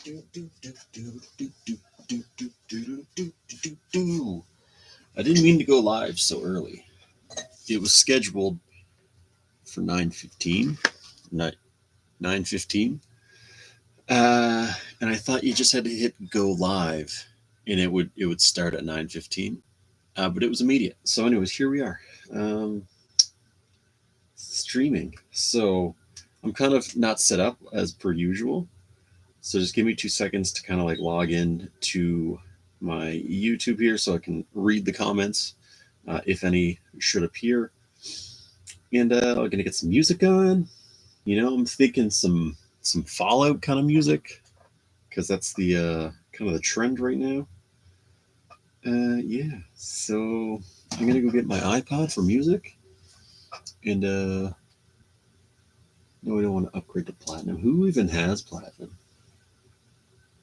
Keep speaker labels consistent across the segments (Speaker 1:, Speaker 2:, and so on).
Speaker 1: I didn't mean to go live so early. It was scheduled for 9:15. 9:15. And I thought you just had to hit go live and it would start at 9:15. But it was immediate. So anyways, here we are. Streaming. So I'm kind of not set up as per usual. So just give me 2 seconds to kind of like log in to my YouTube here so I can read the comments, if any should appear. And I'm going to get some music on. You know, I'm thinking some Fallout kind of music because that's the kind of the trend right now. Yeah, so I'm going to go get my iPod for music. And no, I don't want to upgrade to platinum. Who even has platinum?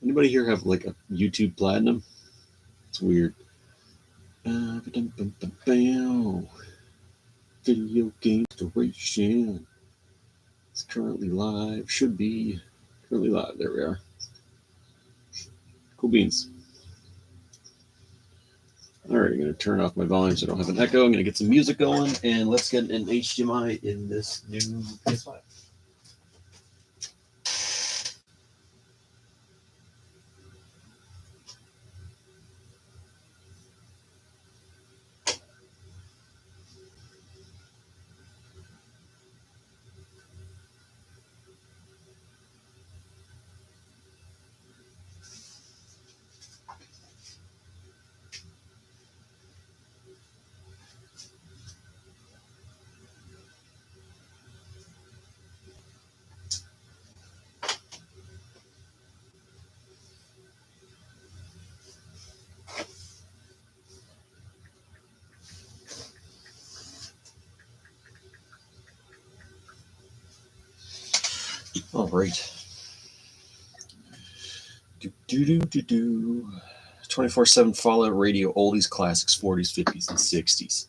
Speaker 1: Anybody here have like a YouTube platinum? It's weird. Video game duration. It's currently live. Should be currently live. There we are. Cool beans. All right, I'm going to turn off my volume so I don't have an echo. I'm going to get some music going, and let's get an HDMI in this new PS5. All right. 24/7 Fallout Radio, oldies, classics, 40s, 50s, and 60s.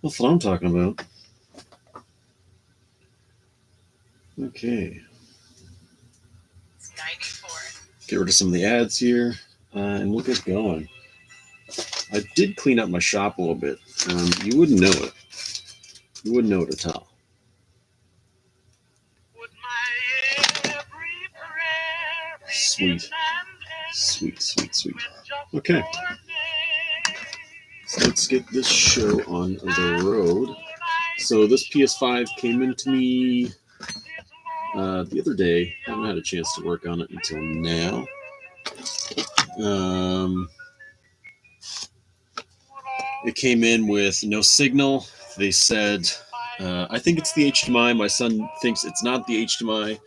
Speaker 1: That's what I'm talking about. Okay.
Speaker 2: It's 94.
Speaker 1: Get rid of some of the ads here, and we'll get going. I did clean up my shop a little bit. You wouldn't know it. You wouldn't know it at all. Sweet. Sweet, sweet, sweet. Okay. So let's get this show on the road. So this PS5 came into me the other day. I haven't had a chance to work on it until now. It came in with no signal. They said, I think it's the HDMI. My son thinks it's not the HDMI.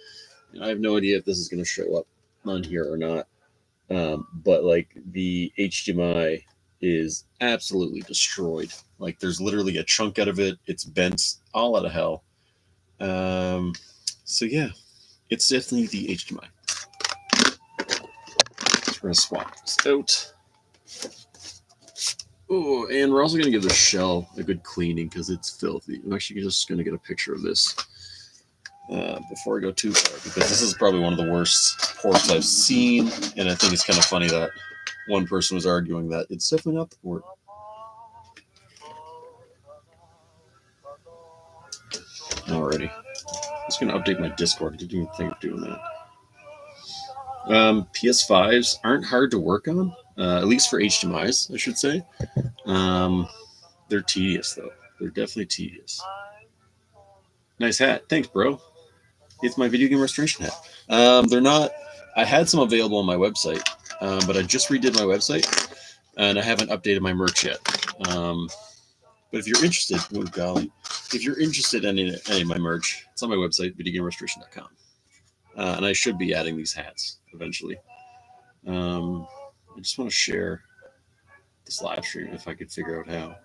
Speaker 1: I have no idea if this is going to show up on here or not. But like the HDMI is absolutely destroyed. Like there's literally a chunk out of it. It's bent all out of hell. So yeah, it's definitely the HDMI. So we're gonna swap this out. Oh, and we're also gonna give the shell a good cleaning because it's filthy. I'm actually just gonna get a picture of this before I go too far, because this is probably one of the worst ports I've seen, and I think it's kind of funny that one person was arguing that it's definitely not the port. Alrighty. I'm just going to update my Discord. I didn't even think of doing that. PS5s aren't hard to work on, at least for HDMIs, I should say. They're tedious, though. They're definitely tedious. Nice hat. Thanks, bro. It's my video game restoration hat. They're not... I had some available on my website, but I just redid my website, and I haven't updated my merch yet. But if you're interested, oh golly, if you're interested in any of my merch, it's on my website, videogamerestoration.com. And I should be adding these hats eventually. I just want to share this live stream if I could figure out how.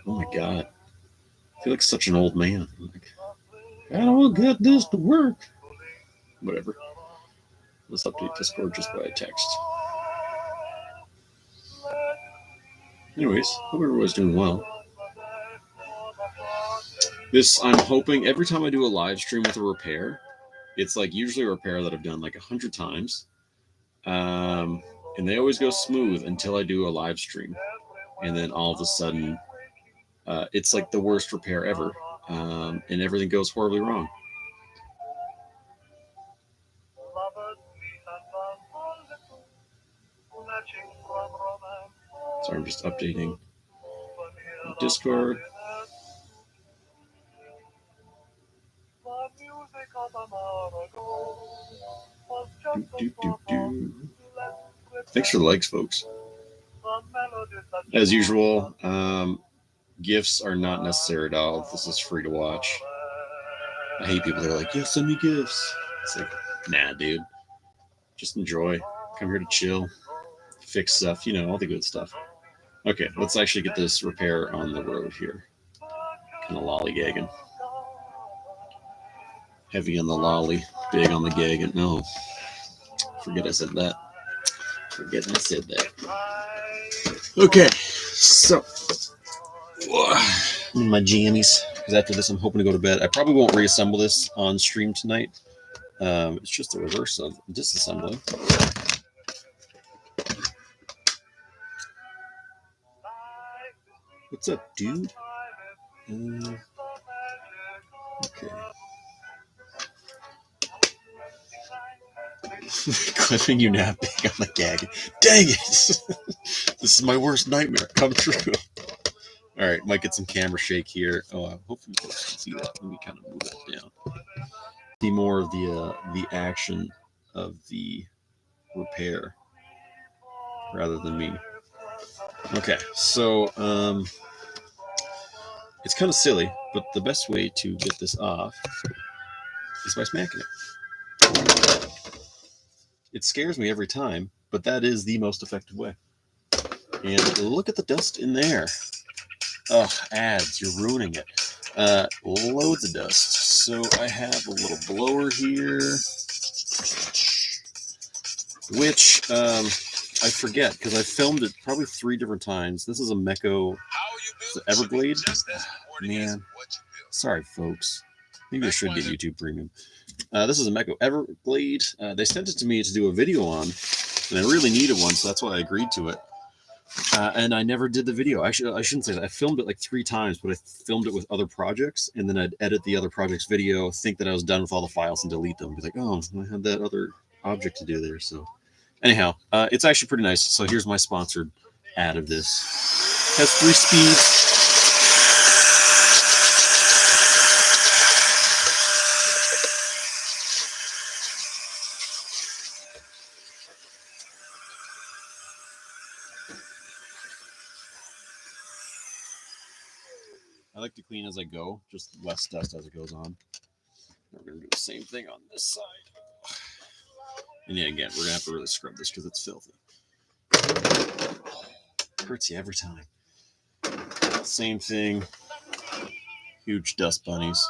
Speaker 1: Oh my god. I feel like such an old man. Like, I don't get this to work. Whatever. Let's update Discord just by text. Anyways, hope everyone's doing well. This, I'm hoping, every time I do a live stream with a repair, It's like usually a repair that I've done like 100 times. And they always go smooth until I do a live stream. And then all of a sudden, it's like the worst repair ever. And everything goes horribly wrong. So I'm just updating Discord. Thanks for the likes, folks. As usual, gifts are not necessary at all. This is free to watch. I hate people that are like, yeah, send me gifts. It's like, nah, dude. Just enjoy. Come here to chill, fix stuff, you know, all the good stuff. Okay, let's actually get this repair on the road here. Kind of lollygagging. Heavy on the lolly, big on the gagging. No, forget I said that. Forgetting I said that. Okay, so in my jammies, because after this I'm hoping to go to bed. I probably won't reassemble this on stream tonight. It's just a reverse of disassembling. What's up, dude? Okay. Clipping you napping on the gag. Dang it! This is my worst nightmare come true. All right, might get some camera shake here. Oh, hopefully you guys can see that. Let me kind of move that down. See more of the action of the repair rather than me. Okay, so it's kind of silly, but the best way to get this off is by smacking it. It scares me every time, but that is the most effective way. And look at the dust in there. Oh, ads, you're ruining it. Loads of dust. So I have a little blower here, which I forget because I filmed it probably 3 different times. This is a Mecco Everglade. Man, sorry, folks. Maybe I should get YouTube Premium. This is a Mecco Everglade. They sent it to me to do a video on, and I really needed one, so that's why I agreed to it. And I never did the video. I shouldn't say that. I filmed it like 3 times, but I filmed it with other projects, and then I'd edit the other project's video, think that I was done with all the files, and delete them. Be like, oh, I had that other object to do there. So anyhow, it's actually pretty nice. So here's my sponsored ad of this. Has 3 speeds. I like to clean as I go, just less dust as it goes on. We're going to do the same thing on this side. And yeah, again, we're going to have to really scrub this because it's filthy. Hurts you every time. Same thing. Huge dust bunnies.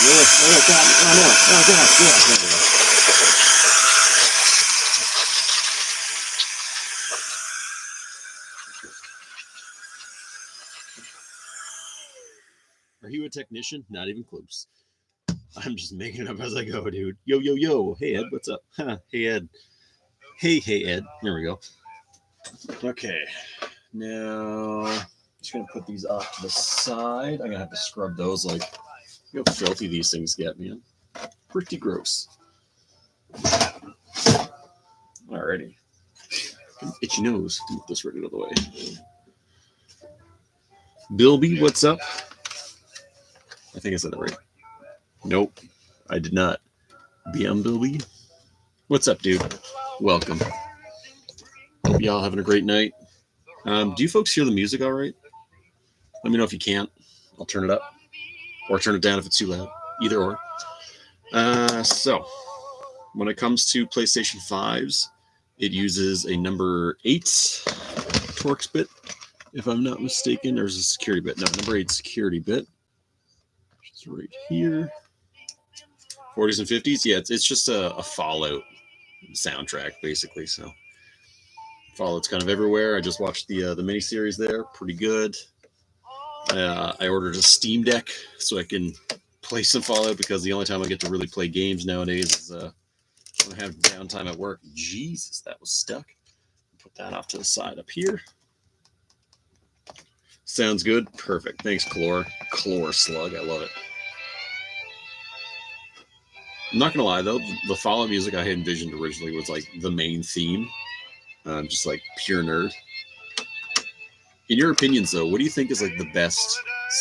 Speaker 1: Oh, God. Oh, no. Oh, God. Yeah. Are you a technician? Not even close. I'm just making it up as I go, dude. Yo, yo, yo. Hey, Ed, what's up? Hey, Ed. Hey, Ed. There we go. Okay. Now, just going to put these off to the side. I'm going to have to scrub those. Like, look how filthy these things get, man. Pretty gross. Alrighty. Itchy nose. Move this right out of the way. Bilby, what's up? I think I said that right. Nope, I did not. BMW. What's up, dude? Welcome. Hope y'all having a great night. Do you folks hear the music all right? Let me know if you can't. I'll turn it up. Or turn it down if it's too loud. Either or. So, when it comes to PlayStation 5s, it uses a number 8 Torx bit, if I'm not mistaken. There's a security bit. No, number 8 security bit. It's right here. 40s and 50s. Yeah, it's just a Fallout soundtrack, basically. So Fallout's kind of everywhere. I just watched the miniseries there. Pretty good. I ordered a Steam Deck so I can play some Fallout, because the only time I get to really play games nowadays is when I have downtime at work. Jesus, that was stuck. Put that off to the side up here. Sounds good. Perfect. Thanks, Chlor Slug. I love it. I'm not gonna lie though, the Fallout music I had envisioned originally was like the main theme. Just like pure nerd. In your opinions though, what do you think is like the best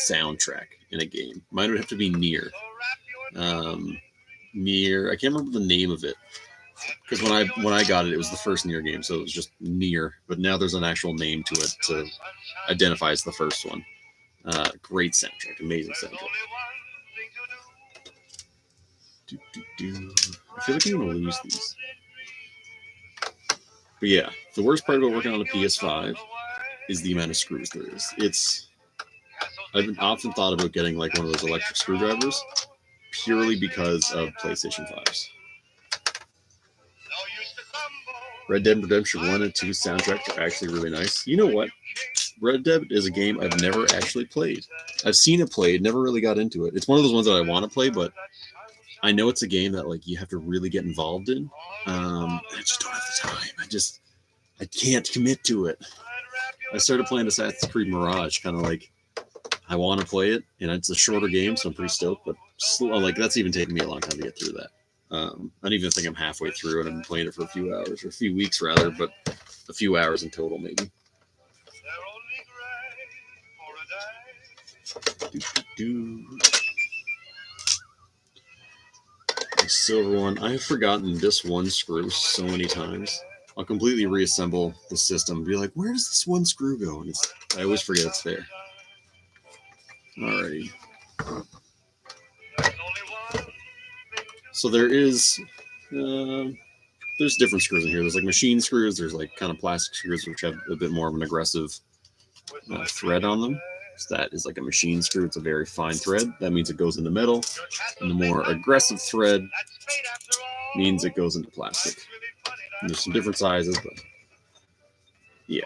Speaker 1: soundtrack in a game? Mine would have to be Nier. Nier. I can't remember the name of it, because when I got it, it was the first Nier game, so it was just Nier. But now there's an actual name to it to identify as the first one. Great soundtrack, amazing soundtrack. I feel like I'm gonna lose these. But yeah, the worst part about working on a PS5 is the amount of screws there is. I've often thought about getting like one of those electric screwdrivers, purely because of PlayStation 5s. Red Dead Redemption 1 and 2 soundtracks are actually really nice. You know what? Red Dead is a game I've never actually played. I've seen it played, never really got into it. It's one of those ones that I want to play, but I know it's a game that like you have to really get involved in. I just don't have the time. I can't commit to it. I started playing Assassin's Creed Mirage, kind of like I want to play it, and it's a shorter game, so I'm pretty stoked. But like that's even taken me a long time to get through that. I don't even think I'm halfway through, and I've been playing it for a few hours, or a few weeks rather, but a few hours in total maybe. The silver one. I have forgotten this one screw so many times. I'll completely reassemble the system and be like, where does this one screw go? And I always forget it's there. Alrighty. So there's different screws in here. There's like machine screws. There's like kind of plastic screws, which have a bit more of an aggressive thread on them. So that is like a machine screw. It's a very fine thread. That means it goes into metal. And the more aggressive thread means it goes into plastic. And there's some different sizes, but yeah.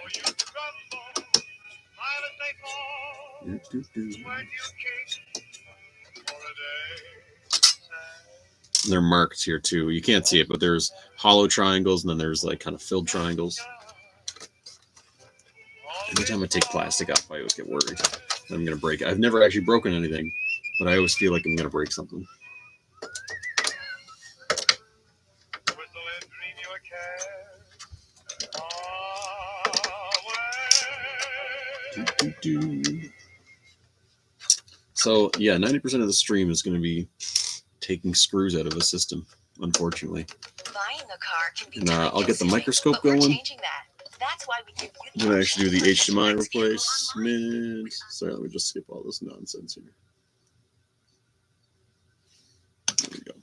Speaker 1: And they're marked here too. You can't see it, but there's hollow triangles, and then there's like kind of filled triangles. Anytime I take plastic off, I always get worried that I'm going to break it. I've never actually broken anything, but I always feel like I'm going to break something. So yeah, 90% of the stream is going to be taking screws out of a system, unfortunately. Buying a car can be I'll get the microscope going. That's why we I'm going to actually do the HDMI replacement. Sorry, let me just skip all this nonsense here. There we go.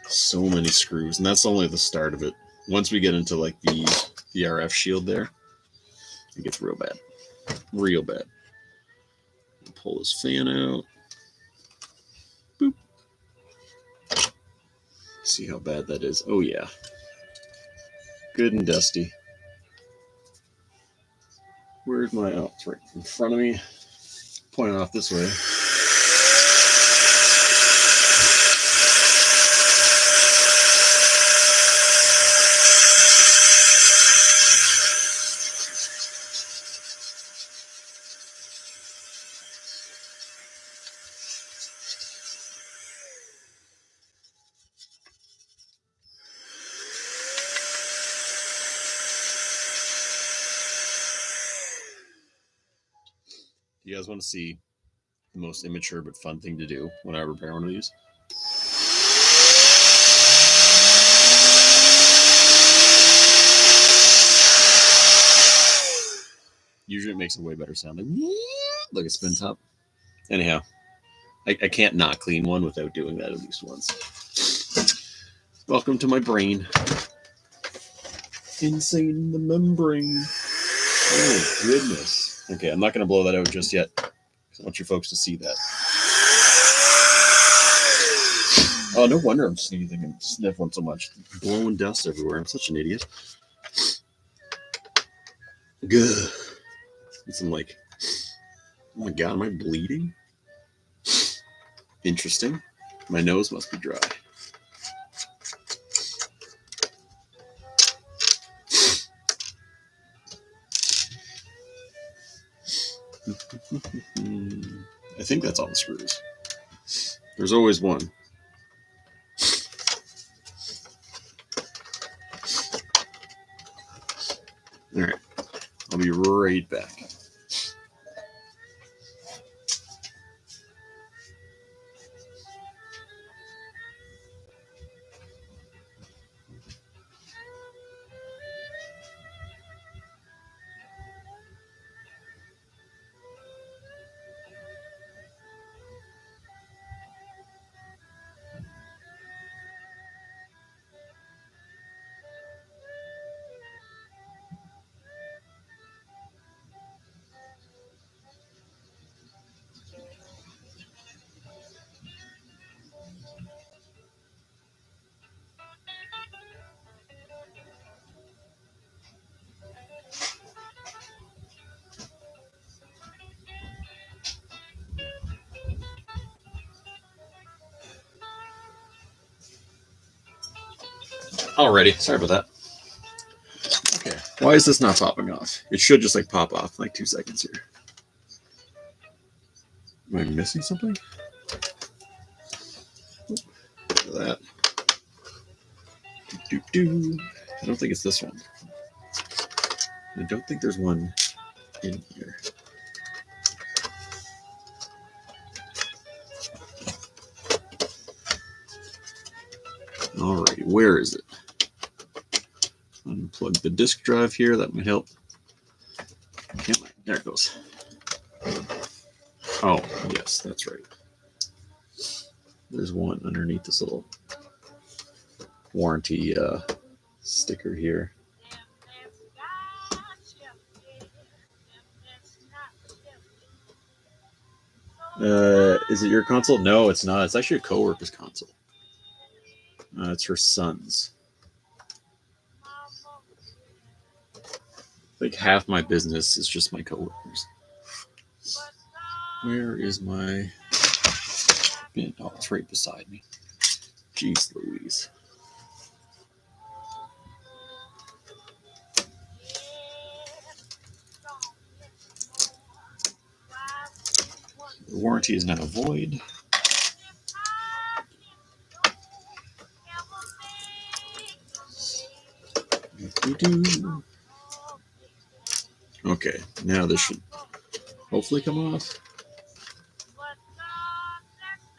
Speaker 1: So many screws, and that's only the start of it. Once we get into like the RF shield there, it gets real bad. Real bad. Pull this fan out. Boop. See how bad that is. Oh yeah. Good and dusty. Where's my it's right in front of me. Pointing off this way. You guys want to see the most immature but fun thing to do when I repair one of these? Usually it makes a way better sound, like a spin top. Anyhow, I can't not clean one without doing that at least once. Welcome to my brain. Insane in the membrane. Oh, goodness. Okay, I'm not going to blow that out just yet, because I want you folks to see that. Oh, no wonder I'm sneezing and sniffling so much. Blowing dust everywhere. I'm such an idiot. Good. I'm like, oh my god, am I bleeding? Interesting. My nose must be dry. I think that's all the screws. There's always one. All right, I'll be right back. Alrighty, sorry about that. Okay, why is this not popping off? It should just like pop off in like 2 seconds here. Am I missing something? Look at that. Doo-doo-doo. I don't think it's this one. I don't think there's one in here. Alrighty, where is it? Unplug the disk drive here, that might help. There it goes. Oh, yes, that's right. There's one underneath this little warranty sticker here. Is it your console? No, it's not. It's actually a coworker's console. It's her son's. Like half my business is just my coworkers. Where is my bin? Oh, it's right beside me. Jeez Louise. The warranty is now void. Okay, now this should hopefully come off.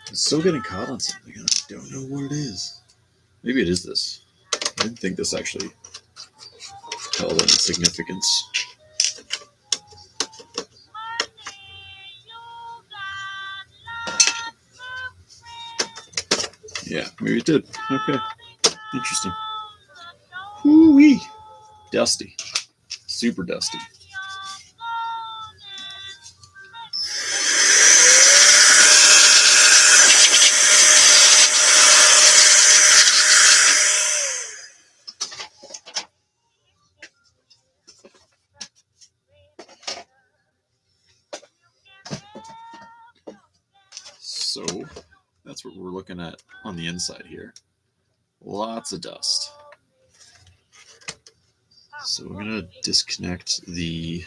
Speaker 1: I'm still getting caught on something. I don't know what it is. Maybe it is this. I didn't think this actually held any significance. Yeah, maybe it did. Okay, interesting. Whoo-wee. Dusty. Super dusty. So that's what we're looking at on the inside here. Lots of dust. So we're going to disconnect the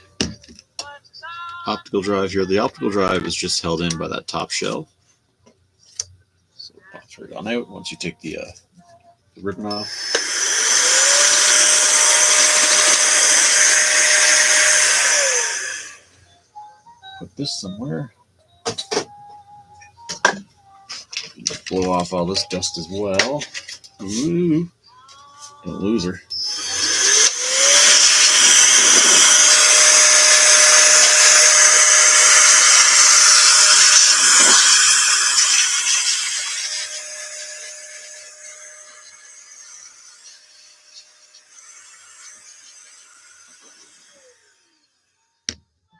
Speaker 1: optical drive here. The optical drive is just held in by that top shell. So it pops right on out once you take the ribbon off. Put this somewhere. Blow off all this dust as well. Ooh, don't lose her.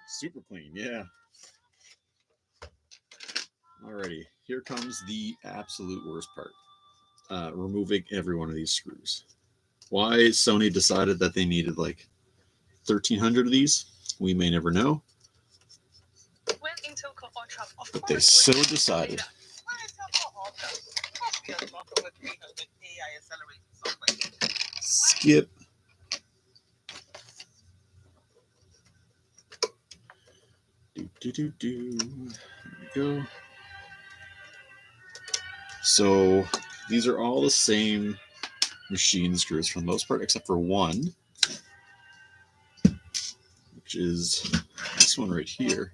Speaker 1: Super clean, yeah. Alrighty, here comes the absolute worst part. removing every one of these screws. Why Sony decided that they needed like 1,300 of these, we may never know.
Speaker 2: When Intel Core Ultra, of
Speaker 1: But they
Speaker 2: course,
Speaker 1: so
Speaker 2: would-
Speaker 1: decided.
Speaker 2: When Intel Core Ultra must be unlocked with 800 AI accelerated software.
Speaker 1: Skip. There we go. So these are all the same machine screws for the most part, except for one, which is this one right here.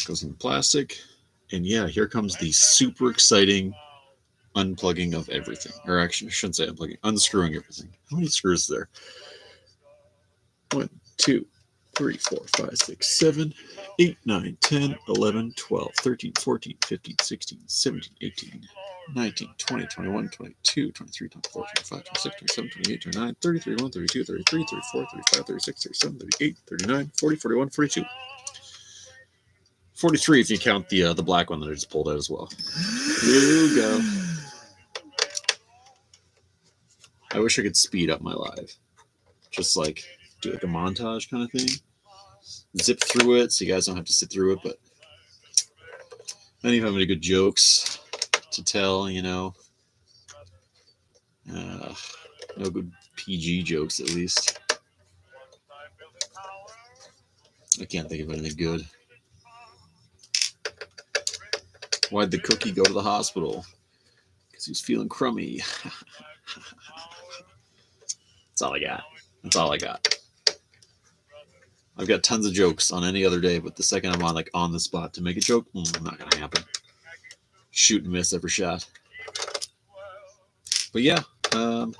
Speaker 1: Goes in the plastic, and yeah, here comes the super exciting unplugging of everything. Or actually, I shouldn't say unplugging, unscrewing everything. How many screws is there? 1, 2, 3, 4, 5, 6, 7, 8, 9, 10, 11, 12, 13, 14, 15, 16, 17, 18, 19, 20, 21, 22, 23, 24, 25, 26, 27, 28, 29, 30, 31, 32, 33, 34, 35, 36, 37, 38, 39, 40, 41, 42. 43 if you count the black one that I just pulled out as well. Here we go. I wish I could speed up my live. Just like do like a montage kind of thing. Zip through it so you guys don't have to sit through it, but I don't even have any good jokes to tell, you know. No good PG jokes, at least. I can't think of anything good. Why'd the cookie go to the hospital? Because he was feeling crummy. That's all I got. That's all I got. I've got tons of jokes on any other day, but the second I'm on the spot to make a joke, not gonna happen. Shoot and miss every shot. But yeah, so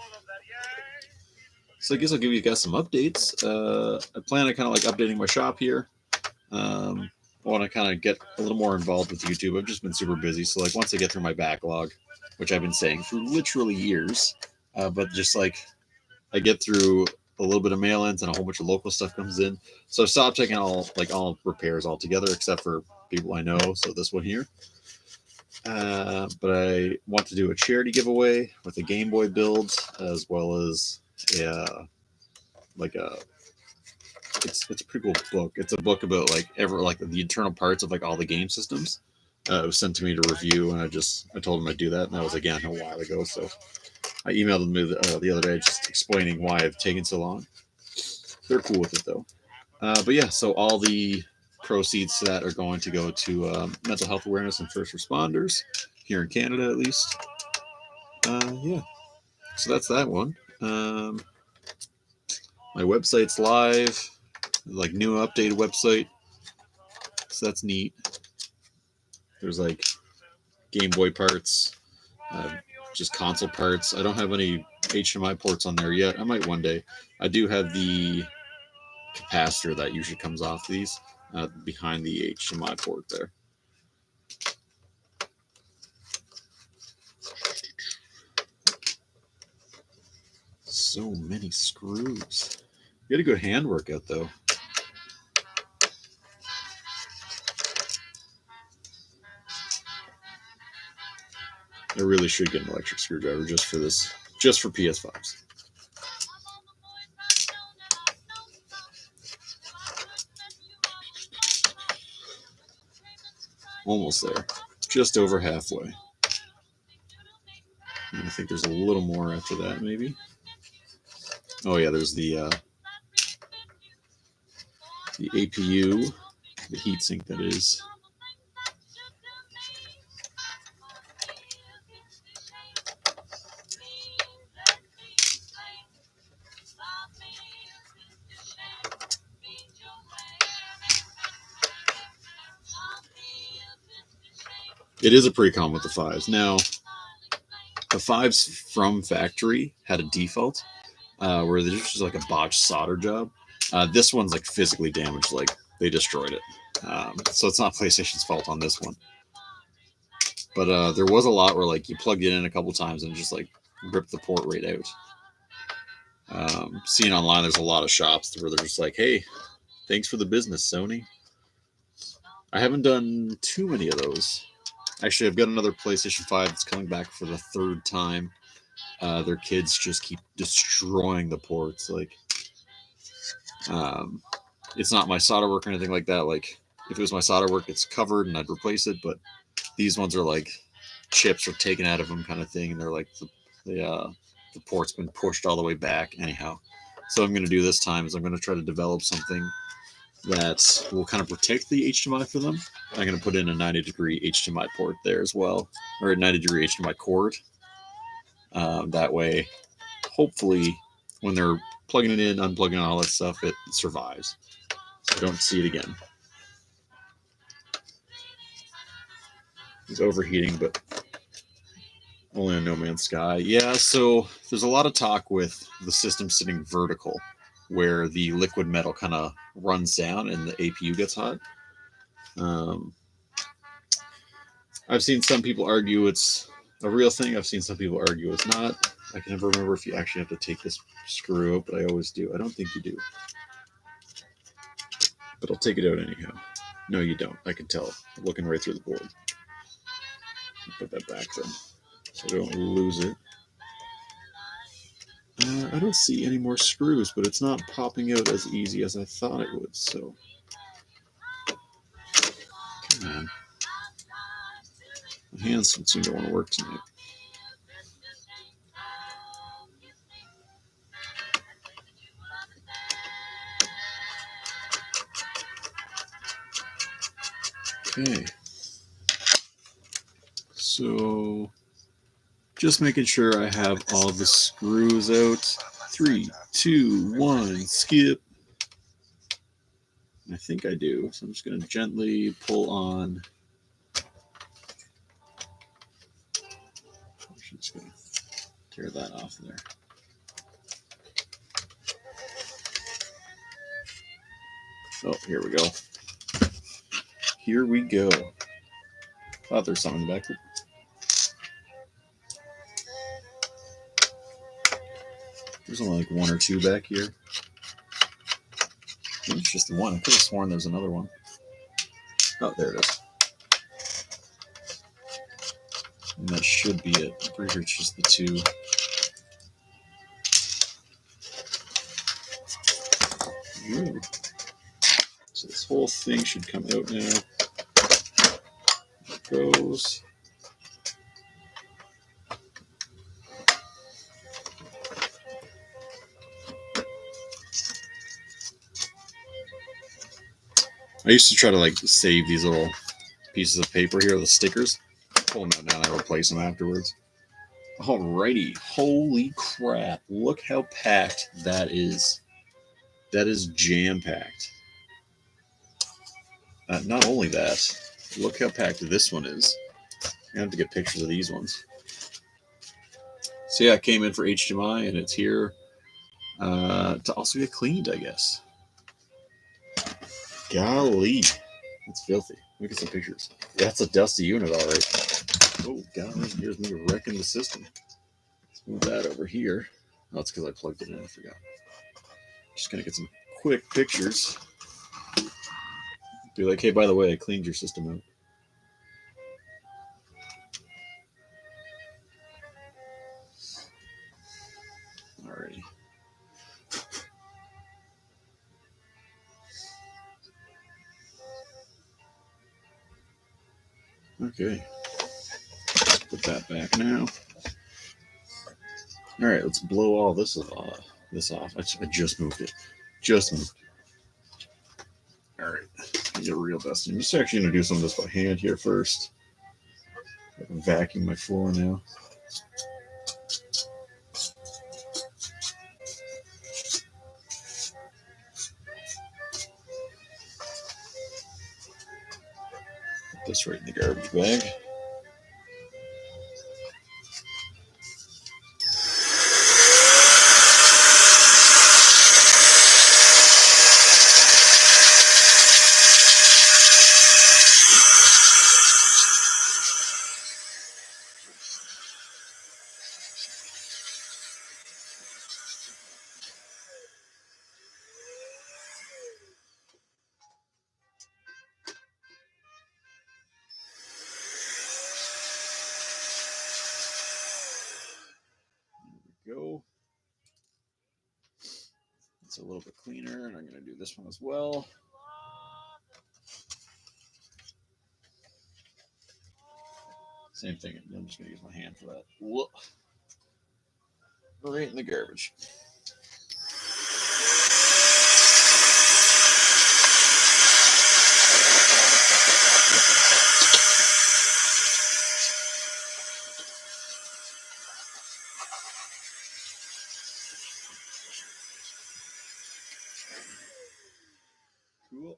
Speaker 1: I guess I'll give you guys some updates. I plan on kind of like updating my shop here. I want to kind of get a little more involved with YouTube. I've just been super busy, so like once I get through my backlog, which I've been saying for literally years, but just like I get through a little bit of mail-ins and a whole bunch of local stuff comes in, so I stopped taking all repairs altogether, except for people I know. So this one here. But I want to do a charity giveaway with a Game Boy build, as well as it's a pretty cool book. It's a book about like the internal parts of like all the game systems. It was sent to me to review, and I told him I'd do that, and that was again a while ago. So I emailed them the other day just explaining why I've taken so long. They're cool with it though. But yeah, so all the proceeds to that are going to go to mental health awareness and first responders here in Canada, at least. Yeah, so that's that one. My website's live, like new updated website, so that's neat. There's like Game Boy parts, just console parts. I don't have any HDMI ports on there yet. I might one day. I do have the capacitor that usually comes off these behind the HDMI port there. So many screws. You had a good hand workout though. I really should get an electric screwdriver just for this, just for PS5s. Almost there. Just over halfway. And I think there's a little more after that, maybe. Oh yeah, there's the APU, the heatsink that is. It is a pre-com with the 5s. Now, the 5s from factory had a default where there's just like a botched solder job. This one's like physically damaged, like they destroyed it. So it's not PlayStation's fault on this one. But there was a lot where like you plugged it in a couple times and just like ripped the port right out. Seeing online, there's a lot of shops where they're just like, hey, thanks for the business, Sony. I haven't done too many of those. Actually, I've got another PlayStation 5 that's coming back for the third time. Their kids just keep destroying the ports. Like, it's not my solder work or anything like that. Like, if it was my solder work, it's covered and I'd replace it. But these ones are like chips are taken out of them, kind of thing, and they're like the port's been pushed all the way back. Anyhow, so what I'm going to do this time is I'm going to try to develop something that will kind of protect the HDMI for them. I'm going to put in a 90-degree HDMI port there as well, or a 90-degree HDMI cord. That way, hopefully, when they're plugging it in, unplugging all that stuff, it survives. So I don't see it again. It's overheating, but only on No Man's Sky. Yeah, so there's a lot of talk with the system sitting vertical, where the liquid metal kind of runs down and the APU gets hot. I've seen some people argue it's a real thing. I've seen some people argue it's not. I can never remember if you actually have to take this screw out, but I always do. I don't think you do. But I'll take it out anyhow. No, you don't. I can tell. I'm looking right through the board. Put that back then, so I don't lose it. I don't see any more screws, but it's not popping out as easy as I thought it would, so... Come on. My hands don't seem to want to work tonight. Okay. So... just making sure I have all the screws out. 3, 2, 1, skip. I think I do, so I'm just going to gently pull on. I'm just going to tear that off there. Oh, here we go. Here we go. Oh, there's something in the back. There's only like one or two back here. I think it's just the one. I could have sworn there's another one. Oh, there it is. And that should be it. I'm pretty sure it's just the two. Ooh. So this whole thing should come out now. There it goes. I used to try to like save these little pieces of paper here, the stickers. Pull them out now and I replace them afterwards. Alrighty. Holy crap. Look how packed that is. That is jam-packed. Not only that, look how packed this one is. I have to get pictures of these ones. So yeah, it came in for HDMI and it's here to also get cleaned, I guess. Golly, that's filthy. Look at some pictures. That's a dusty unit, all right. Oh, golly, here's me wrecking the system. Let's move that over here. Oh, it's because I plugged it in. I forgot. Just gonna get some quick pictures. Be like, hey, by the way, I cleaned your system out. Alrighty. Okay. Let's put that back now. All right, let's blow all this off. I just moved it. Just moved it. All right, get a real dusty. I'm just actually going to do some of this by hand here first. I can vacuum my floor now. Put this right in the garbage bag. it's a little bit cleaner, and I'm going to do this one as well. Same thing. I'm just going to use my hand for that. Whoa. Right in the garbage. Cool.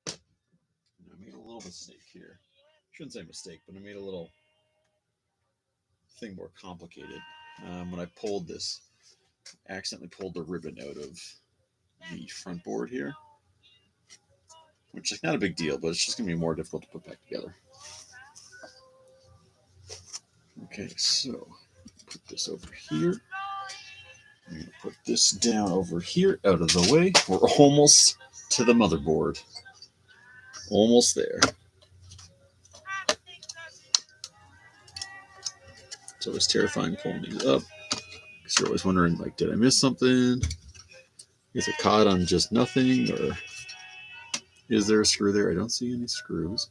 Speaker 1: I made a little mistake here. Shouldn't say mistake, but I made a little thing more complicated. When I pulled this, I accidentally pulled the ribbon out of the front board here, which is not a big deal, but it's just going to be more difficult to put back together. Okay, so put this over here. I'm going to put this down over here out of the way. We're almost to the motherboard. Almost there. It's always terrifying pulling these up because you're always wondering, like, did I miss something? Is it caught on just nothing, or is there a screw there? I don't see any screws.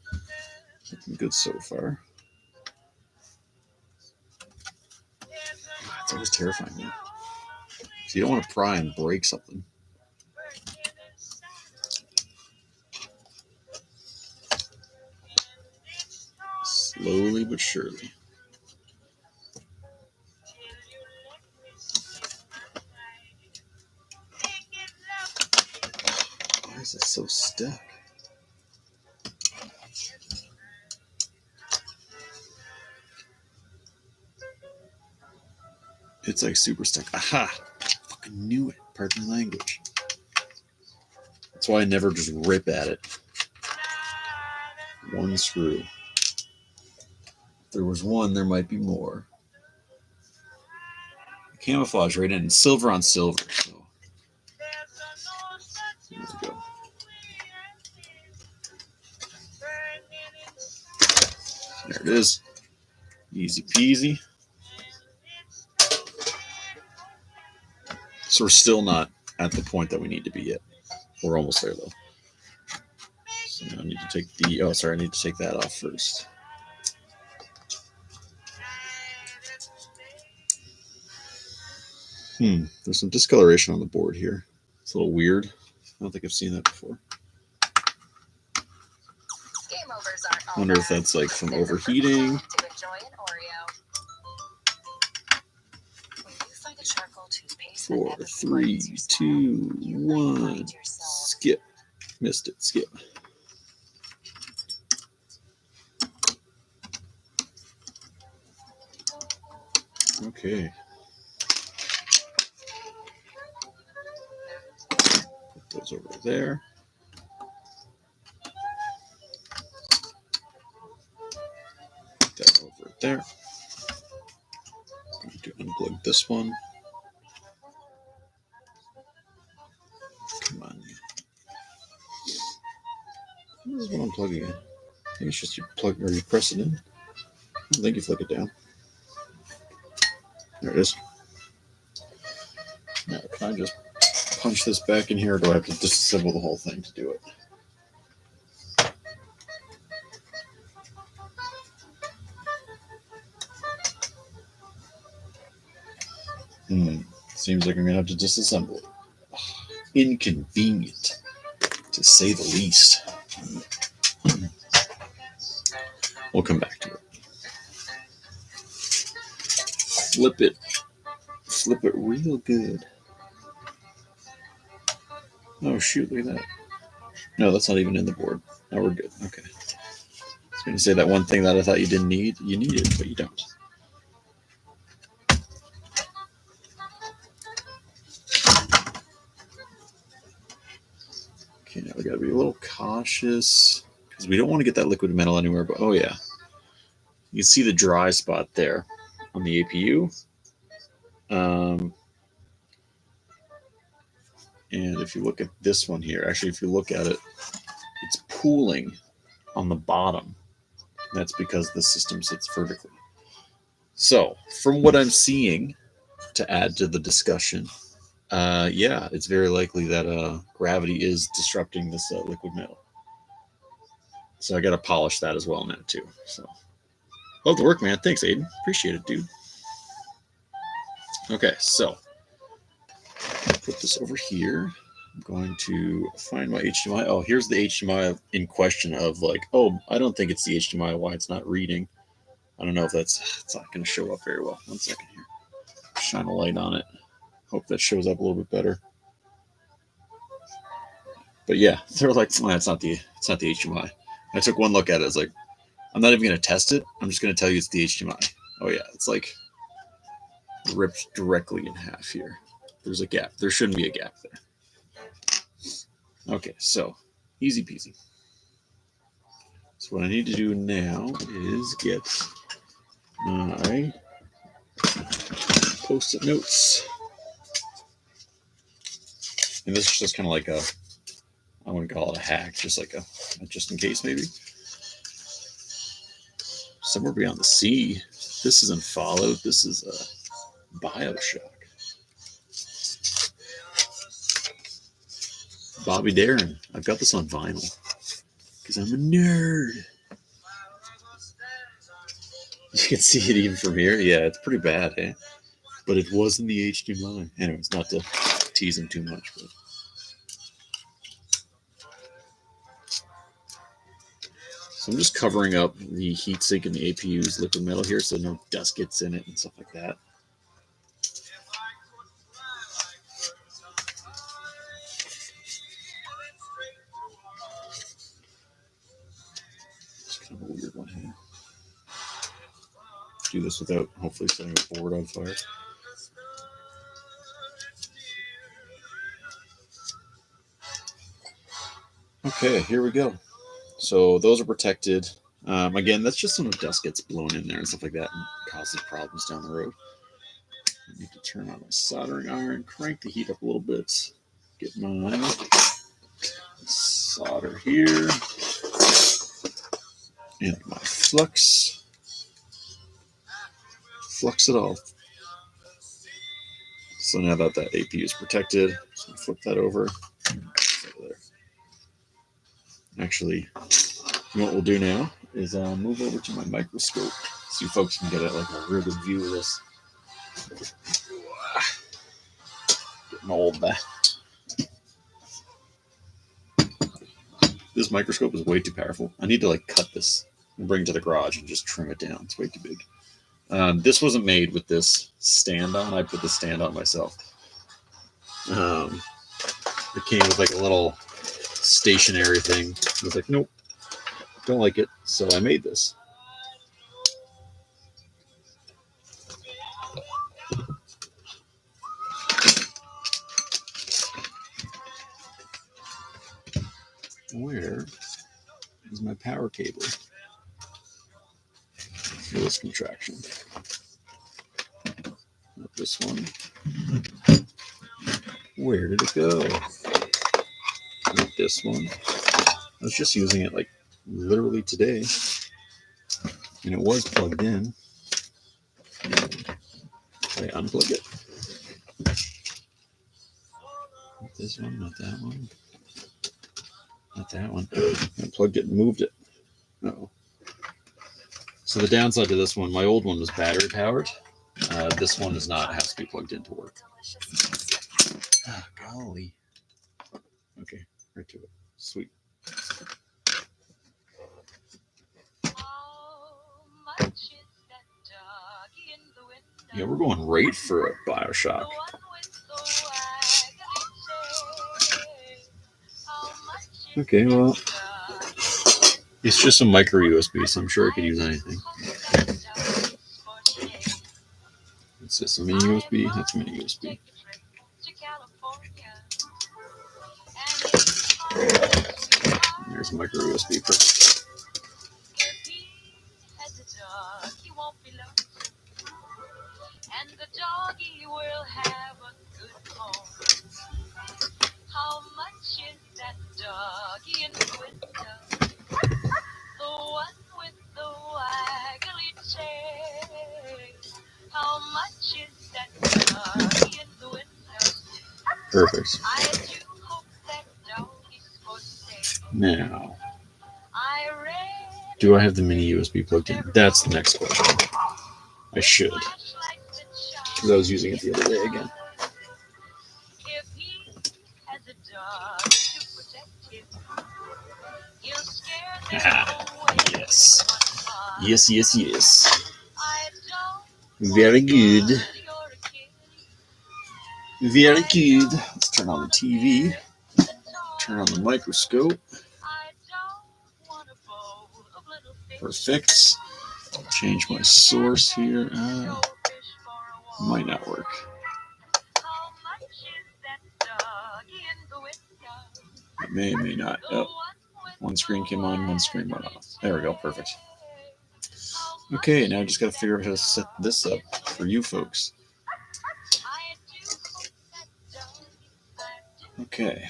Speaker 1: Looking good so far. It's always terrifying, man. So you don't want to pry and break something. Slowly but surely. Why is it so stuck? It's like super stuck. Aha! I fucking knew it. Pardon my language. That's why I never just rip at it. One screw. If there was one, there might be more. Camouflage right in. Silver on silver. So there we go. There it is. Easy peasy. So we're still not at the point that we need to be yet. We're almost there though. So now I need to take the, oh sorry, I need to take that off first. There's some discoloration on the board here. It's a little weird. I don't think I've seen that before. I wonder if that's like from overheating. 4, 3, 2, 1. Skip. Missed it. Skip. Okay. Put those over there. Put that over there. I'm going to unplug this one. Come on. This is what I'm plugging in. I think it's just you plug or you press it in. I don't think you flick it down. There it is. Now, can I just punch this back in here, or do I have to disassemble the whole thing to do it? Seems like I'm going to have to disassemble it. Inconvenient, to say the least. We'll come back to it. Flip it. Flip it real good. Oh, shoot, look at that. No, that's not even in the board. Now we're good. Okay. I was going to say that one thing that I thought you didn't need. You need it, but you don't. Okay, now we got to be a little cautious because we don't want to get that liquid metal anywhere. But oh yeah, you can see the dry spot there on the APU. And if you look at this one here, actually, if you look at it, it's pooling on the bottom. That's because the system sits vertically. So, from what I'm seeing, to add to the discussion, Yeah, it's very likely that gravity is disrupting this liquid metal. So I got to polish that as well now too. So love the work, man. Thanks, Aiden. Appreciate it, dude. Okay, so put this over here. I'm going to find my HDMI. Oh, here's the HDMI in question of like, oh, I don't think it's the HDMI, why it's not reading. I don't know if it's not going to show up very well. 1 second here. Shine a light on it. Hope that shows up a little bit better. But yeah, they're like, oh, it's not the HDMI. I took one look at it. I was like, I'm not even going to test it. I'm just going to tell you it's the HDMI. Oh yeah, it's like ripped directly in half here. There's a gap. There shouldn't be a gap there. Okay, so easy peasy. So what I need to do now is get my post-it notes. And this is just kind of like a, I wouldn't call it a hack, just like a just in case maybe. Somewhere Beyond the Sea. This isn't Fallout. This is Bioshock. Bobby Darin. I've got this on vinyl because I'm a nerd. You can see it even from here. Yeah, it's pretty bad, eh? But it wasn't the HDMI. Anyways, not to tease him too much, but. So I'm just covering up the heatsink and the APU's liquid metal here so no dust gets in it and stuff like that. It's kind of a weird one here. Do this without hopefully setting a board on fire. Okay, here we go. So those are protected. Again, that's just so no dust gets blown in there and stuff like that and causes problems down the road. I need to turn on my soldering iron, crank the heat up a little bit, get my solder here, and my flux it off. So now that APU is protected, just gonna flip that over. Actually, what we'll do now is move over to my microscope so you folks can get a real good view of this. Getting old, that. This microscope is way too powerful. I need to cut this and bring it to the garage and just trim it down. It's way too big. This wasn't made with this stand on. I put the stand on myself. It came with a little stationary thing. I was like, nope, don't like it. So I made this. Where is my power cable for this contraction? Not this one. Where did it go? Not this one. I was just using it literally today, and it was plugged in. I unplug it. Not this one, not that one. Not that one. I plugged it and moved it. Uh-oh. So the downside to this one, my old one was battery powered. This one is not. It has to be plugged in to work. Oh, golly. Okay, right to it. Sweet. Yeah, we're going right for a Bioshock. Okay, well, it's just a micro USB, so I'm sure I could use anything. It's just a mini USB. That's a mini USB. And there's a micro USB. Perfect. Perfect. Now, do I have the mini USB plugged in? That's the next question. I should, because I was using it the other day again. Yes. Yes, yes, yes. Very good. Very good. Let's turn on the TV. Turn on the microscope. Perfect. Change my source here. Might not work. It may or may not. Oh, one screen came on, one screen went off. There we go. Perfect. Okay, now I just got to figure out how to set this up for you folks. Okay.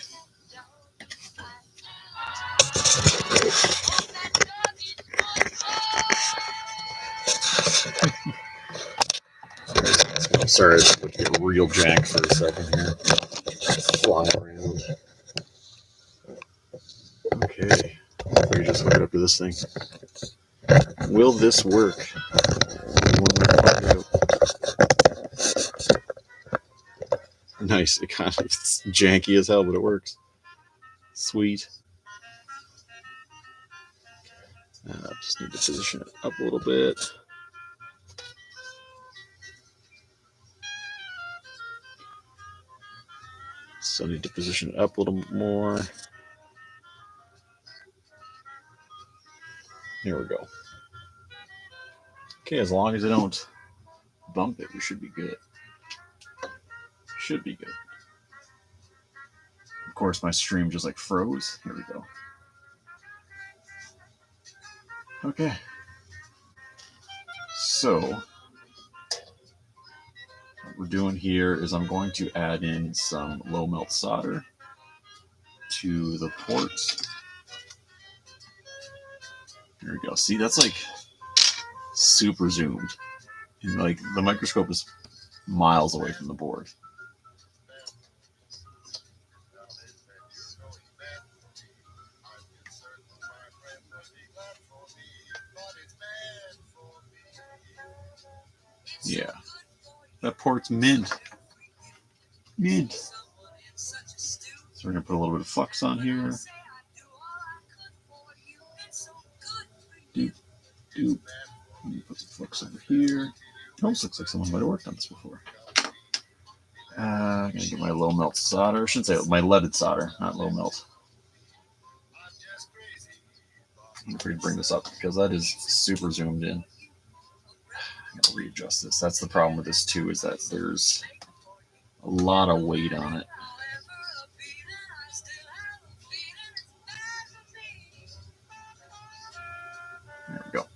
Speaker 1: I'm sorry, I looked at real jack for a second here. Fly around. Okay. Let me just hook it up to this thing. Will this work? Nice. It kind of it's janky as hell, but it works. Sweet. Just need to position it up a little bit. So I need to position it up a little more. Here we go. Okay, as long as I don't bump it, we should be good. Should be good. Of course, my stream just like froze. Here we go. Okay. So, what we're doing here is I'm going to add in some low melt solder to the port. Here we go. See, that's like super zoomed. And like the microscope is miles away from the board. Yeah. That port's mint. Mint. So we're going to put a little bit of flux on here. Doop, doop. Let me put some flux over here. It almost looks like someone might have worked on this before. I'm going to get my low melt solder. I shouldn't say my leaded solder, not low melt. I'm going to bring this up because that is super zoomed in. I'm going to readjust this. That's the problem with this too, is that there's a lot of weight on it. There we go.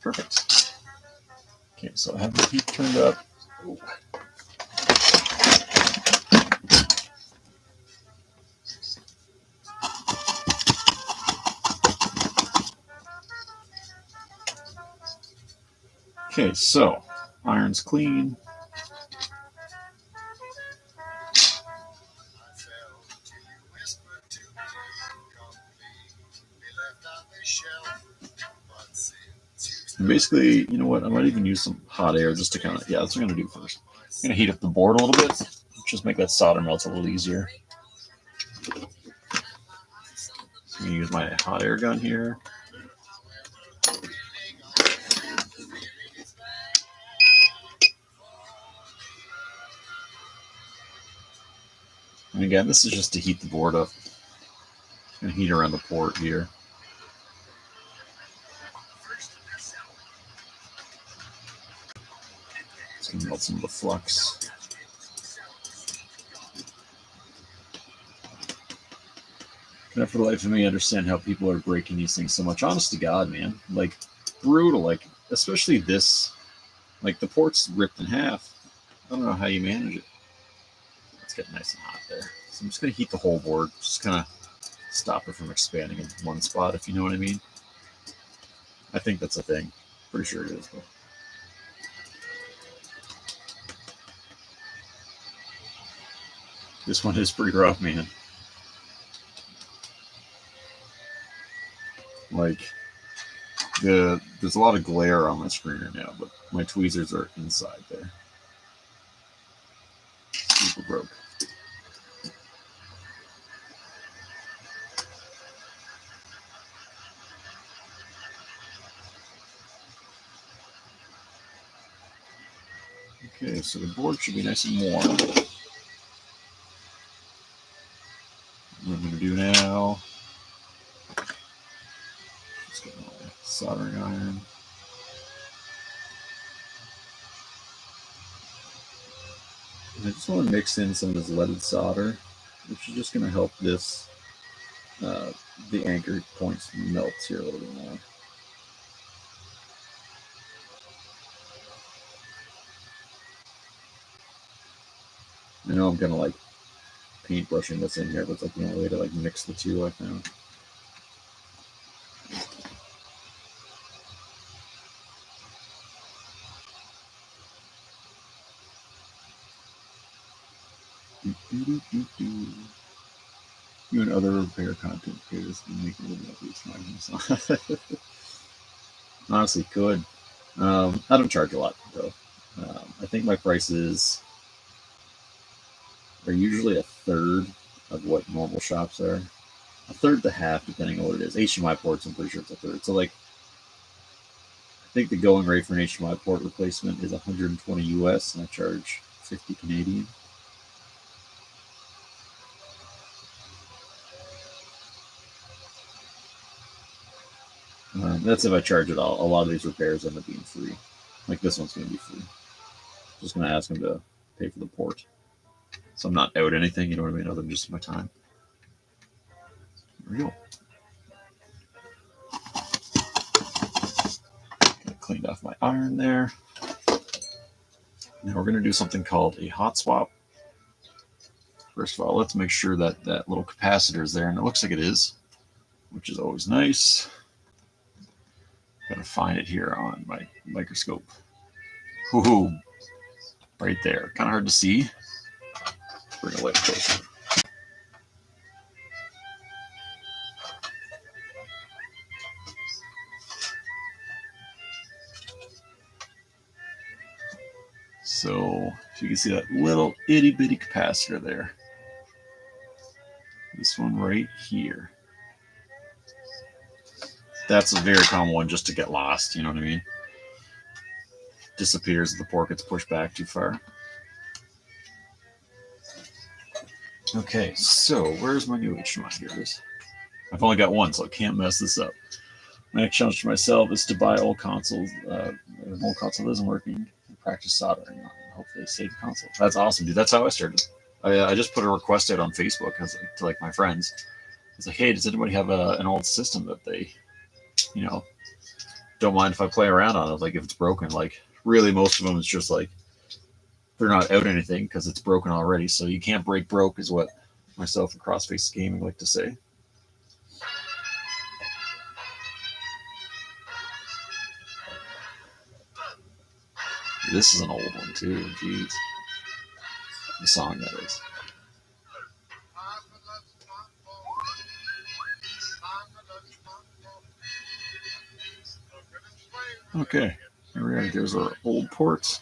Speaker 1: Perfect. Okay, so I have the heat turned up. Ooh. Okay, so iron's clean. And basically, you know what? I might even use some hot air just to kind of, yeah, that's what I'm going to do first. I'm going to heat up the board a little bit, just make that solder melt a little easier. So I'm going to use my hot air gun here. And again, this is just to heat the board up. I'm going to heat around the port here. It's going to melt some of the flux. And for the life of me, I understand how people are breaking these things so much. Honest to God, man. Like, brutal. Like, especially this. Like, the port's ripped in half. I don't know how you manage it. Let's get nice and hot there. So I'm just going to heat the whole board. Just kind of stop it from expanding in one spot, if you know what I mean. I think that's a thing. Pretty sure it is, though. This one is pretty rough, man. Like, there's a lot of glare on my screen right now, but my tweezers are inside there. Super broke. Okay, so the board should be nice and warm. What I'm going to do now, just get my soldering iron. And I just want to mix in some of this leaded solder, which is just going to help this, the anchor points melt here a little bit more. I know I'm kind of like paintbrushing this in here, but it's like the only way to like mix the two, I found. You and other repair content creators can make a living off each one. Honestly, could. I don't charge a lot though. I think my prices are usually a third of what normal shops are. A third to half, depending on what it is. HDMI ports, I'm pretty sure it's a third. So like, I think the going rate for an HDMI port replacement is 120 US, and I charge 50 Canadian. That's if I charge it all. A lot of these repairs end up being free. Like this one's going to be free. Just going to ask them to pay for the port. So I'm not out anything, you know what I mean, other than just my time. There we go. Cleaned off my iron there. Now we're going to do something called a hot swap. First of all, let's make sure that that little capacitor is there, and it looks like it is, which is always nice. Got to find it here on my microscope. Ooh, right there. Kind of hard to see. Bring it a little closer. So, if you can see that little itty bitty capacitor there. This one right here. That's a very common one just to get lost, you know what I mean? Disappears if the port gets pushed back too far. Okay, so where's my new HDMI? Here it is. I've only got one, so I can't mess this up. My next challenge to myself is to buy old consoles. An old console isn't working, and practice soldering on it. Hopefully save the console. That's awesome, dude. That's how I started. I just put a request out on Facebook to like my friends. It's like, hey, does anybody have an old system that they, you know, don't mind if I play around on it? Like if it's broken, like really most of them it's just like they're not out anything because it's broken already. So you can't break broke is what myself and Crossface Gaming like to say. This is an old one too. Jeez, the song that is. Okay, here we are. There's our old ports.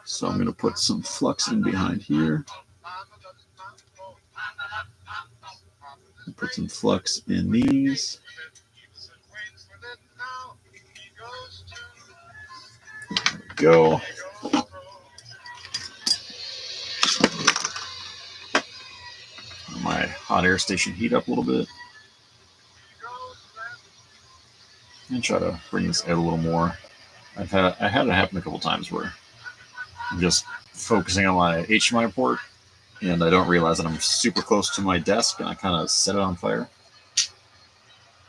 Speaker 1: So I'm going to put some flux in behind here. Put some flux in these. There we go. My hot air station heat up a little bit. And try to bring this out a little more. I had it happen a couple times where I'm just focusing on my HDMI port and I don't realize that I'm super close to my desk and I kind of set it on fire.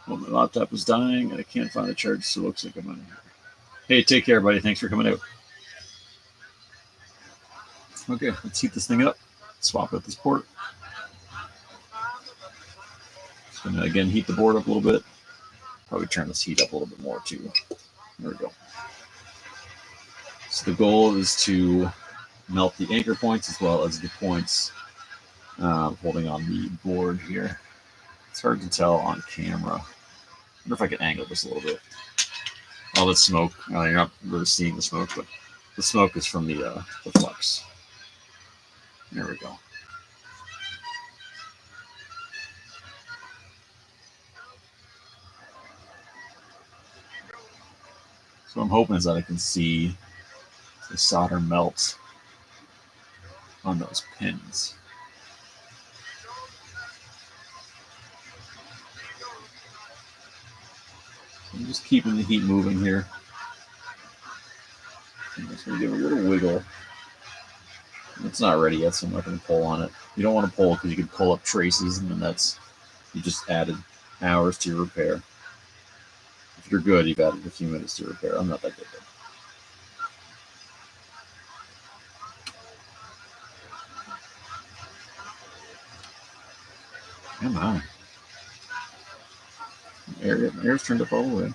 Speaker 1: Well, my laptop is dying and I can't find the charge, so it looks like I'm on here. Hey, take care, buddy. Thanks for coming out. Okay, let's heat this thing up. Swap out this port. Just gonna again heat the board up a little bit. Probably turn this heat up a little bit more too. There we go. So the goal is to
Speaker 3: melt the anchor points as well as the points holding on the board here. It's hard to tell on camera. I wonder if I can angle this a little bit. All the smoke, you're not really seeing the smoke, but the smoke is from the flux. There we go. So what I'm hoping is that I can see the solder melt on those pins. I'm just keeping the heat moving here. I'm just going to give it a little wiggle. It's not ready yet, so I'm not going to pull on it. You don't want to pull because you could pull up traces, and then you just added hours to your repair. If you're good, you've added a few minutes to repair. I'm not that good though. Come on. Air's turned up all the way.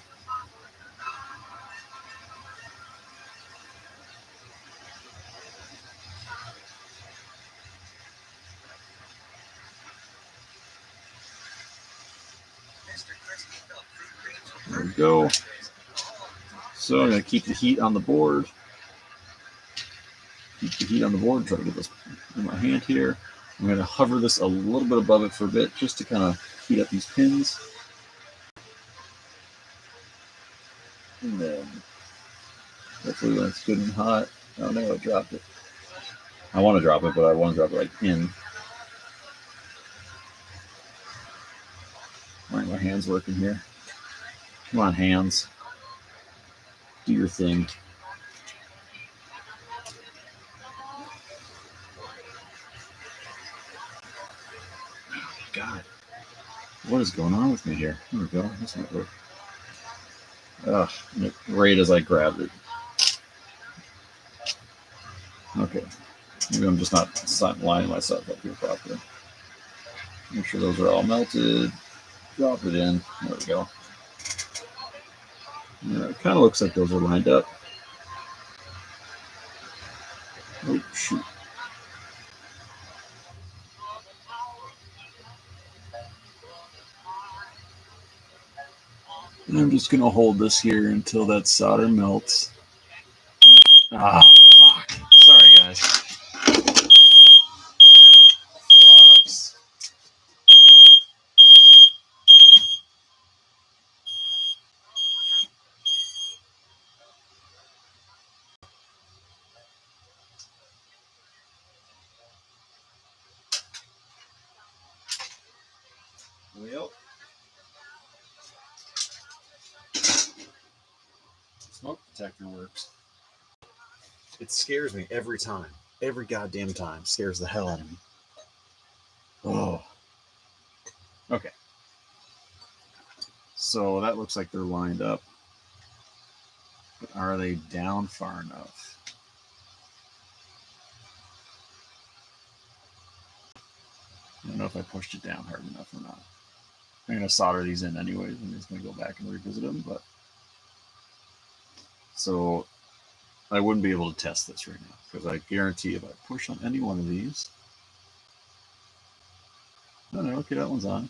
Speaker 3: There we go. So I'm going to keep the heat on the board. Keep the heat on the board. Try to get this in my hand here. I'm going to hover this a little bit above it for a bit just to kind of heat up these pins. And then hopefully when it's good and hot. Oh no, I dropped it. I want to drop it, but I want to drop it like in. All right, my hand's working here. Come on, hands. Do your thing. God, what is going on with me here? Here we go. This might work. Ugh, right as I grabbed it. Okay, maybe I'm just not lining myself up here properly. Make sure those are all melted. Drop it in. There we go. Yeah, it kind of looks like those are lined up. Oh, shoot. And I'm just going to hold this here until that solder melts. Ah, fuck. Sorry, guys. Flux. Well, smoke detector works. It scares me every time. Every goddamn time. Scares the hell out of me. Oh. Okay. So that looks like they're lined up. But are they down far enough? I don't know if I pushed it down hard enough or not. I'm going to solder these in anyways. I'm just going to go back and revisit them. But so I wouldn't be able to test this right now because I guarantee if I push on any one of these. Oh no, okay, that one's on.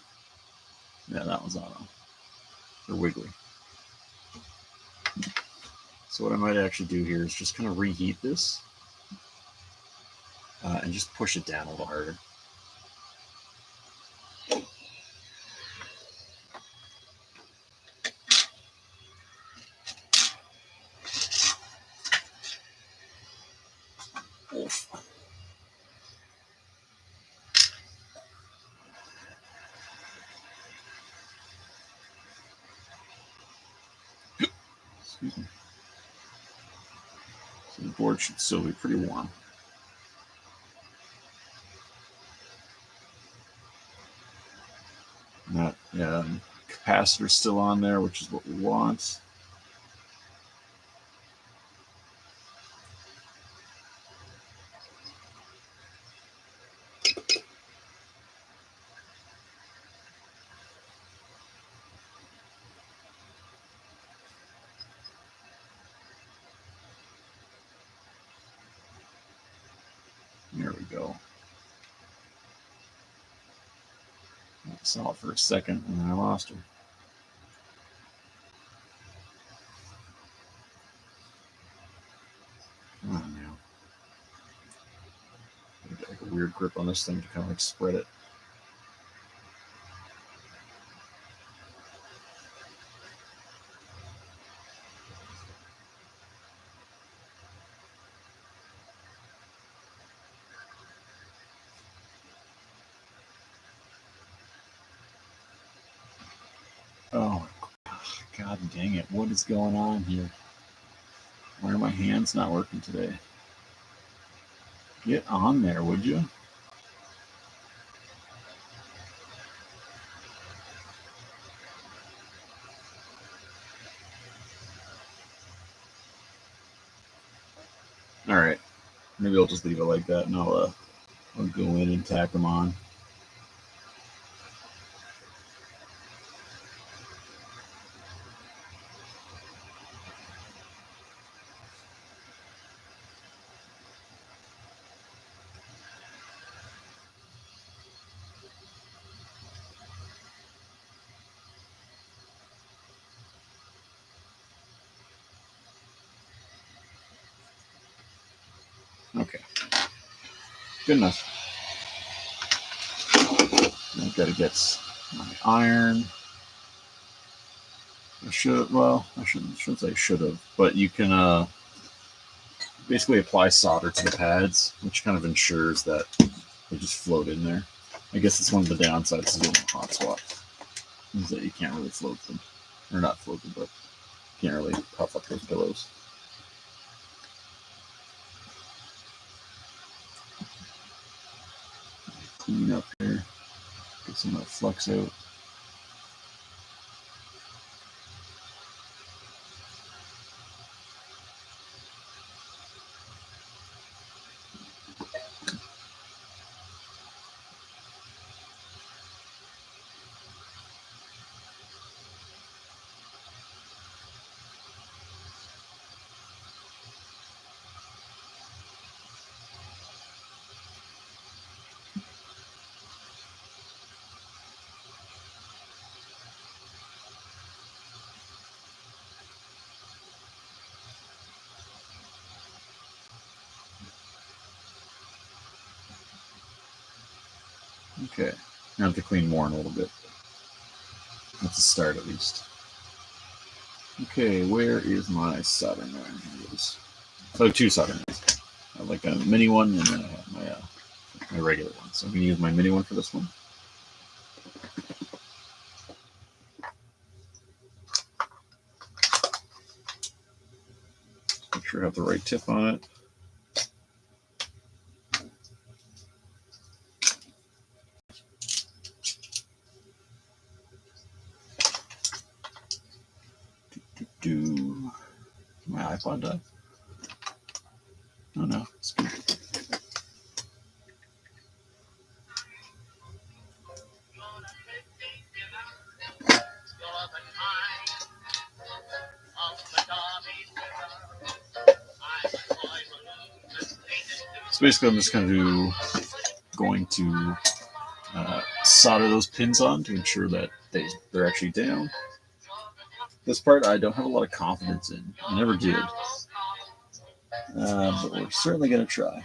Speaker 3: Yeah, that one's not on. They're wiggly. So what I might actually do here is just kind of reheat this and just push it down a little harder. Oof. Excuse me. So the board should still be pretty warm. That capacitor's still on there, which is what we want. There we go. I saw it for a second and then I lost her. Oh man. Get like a weird grip on this thing to kind of like spread it. Oh, God dang it. What is going on here? Why are my hands not working today? Get on there, would you? All right. Maybe I'll just leave it like that and I'll go in and tack them on. Okay. Good enough. I've got to get my iron. I shouldn't say should have, but you can basically apply solder to the pads, which kind of ensures that they just float in there. I guess it's one of the downsides of doing a hot swap, is that you can't really float them. Or not float them, but you can't really puff up those pillows. Clean up here, get some of that flux out. Okay, I have to clean more in a little bit. That's a start at least. Okay, where is my soldering iron? Here it is. So I have two soldering irons. I have like a mini one and then I have my regular one. So I'm going to use my mini one for this one. Make sure I have the right tip on it. My iPod died. Oh no, it's good. So basically, I'm just going to solder those pins on to ensure that they're actually down. This part I don't have a lot of confidence in. I never did. But we're certainly going to try.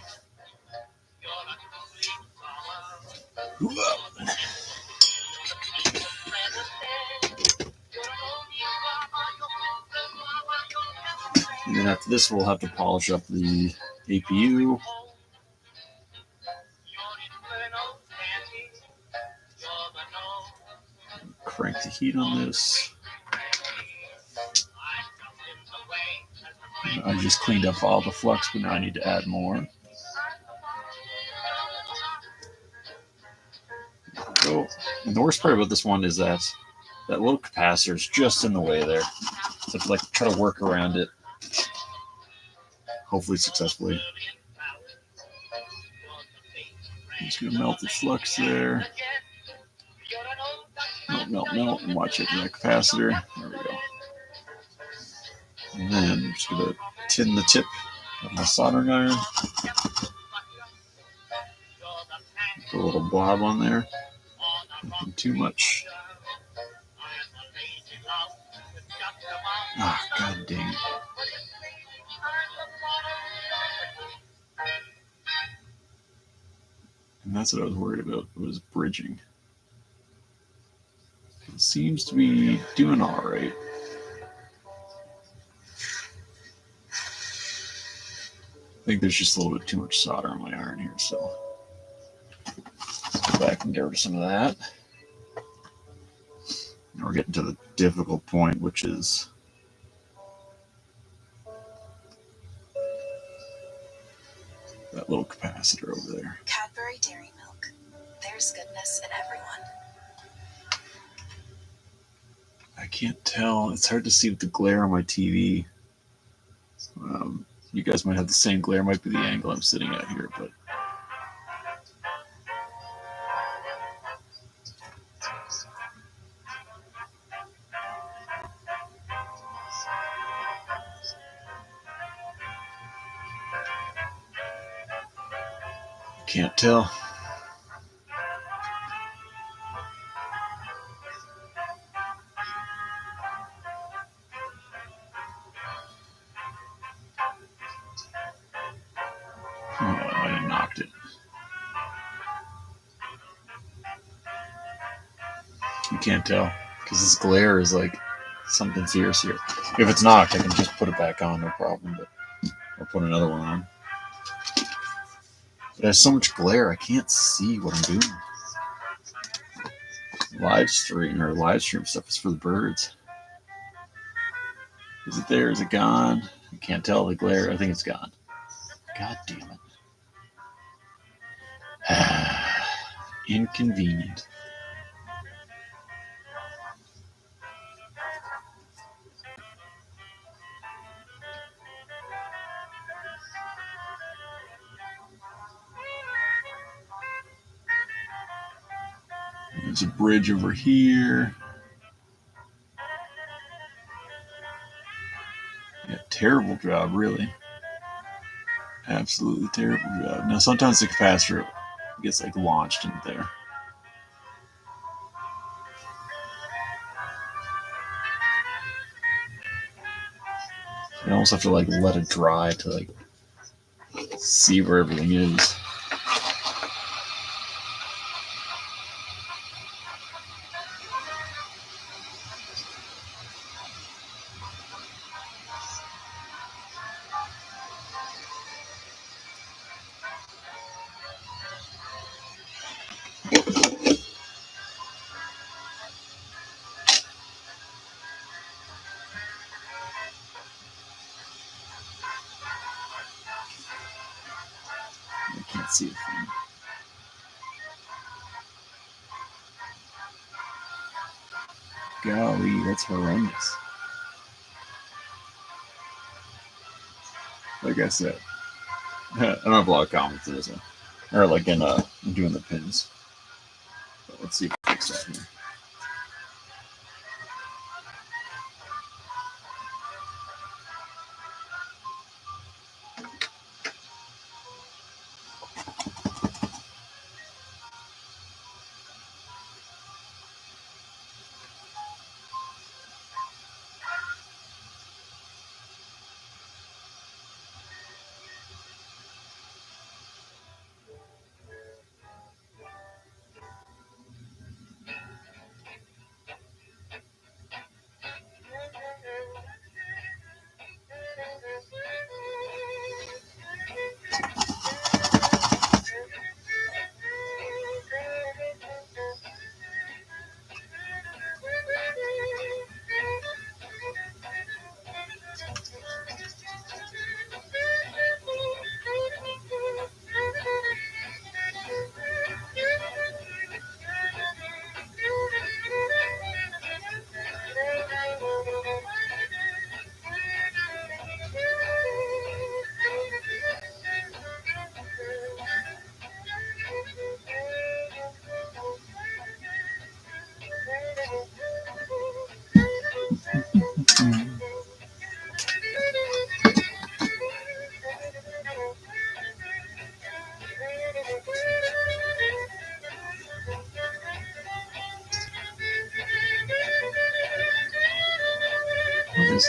Speaker 3: And then after this, we'll have to polish up the APU. Crank the heat on this. I just cleaned up all the flux, but now I need to add more. So, and the worst part about this one is that little capacitor is just in the way there. So I have to like try to work around it, hopefully successfully. I'm just gonna melt the flux there. Melt, and watch it in the capacitor. There we go. And then I'm just gonna tin the tip of my soldering iron. a little blob on there. Nothing too much. Ah, god dang it. And that's what I was worried about, was bridging. It seems to be doing alright. I think there's just a little bit too much solder on my iron here, so let's go back and get rid of some of that. Now we're getting to the difficult point, which is that little capacitor over there.
Speaker 4: Cadbury Dairy Milk. There's goodness in everyone.
Speaker 3: I can't tell. It's hard to see with the glare on my TV. You guys might have the same glare. Might be the angle I'm sitting at here, but can't tell. Oh, I might have knocked it. You can't tell because this glare is like something fierce here. If it's knocked, I can just put it back on, no problem. But I'll put another one on. But there's so much glare, I can't see what I'm doing. Live stream stuff is for the birds. Is it there? Is it gone? I can't tell the glare. I think it's gone. God damn it. Inconvenient. There's a bridge over here. Yeah, terrible job, really. Absolutely terrible job. Now, sometimes the capacitor gets like launched into there. You almost have to like let it dry to like see where everything is. I can't see a thing. Golly, that's horrendous. Like I said, I don't have a lot of comments to this one. Or like in doing the pins. But let's see if I fix that here.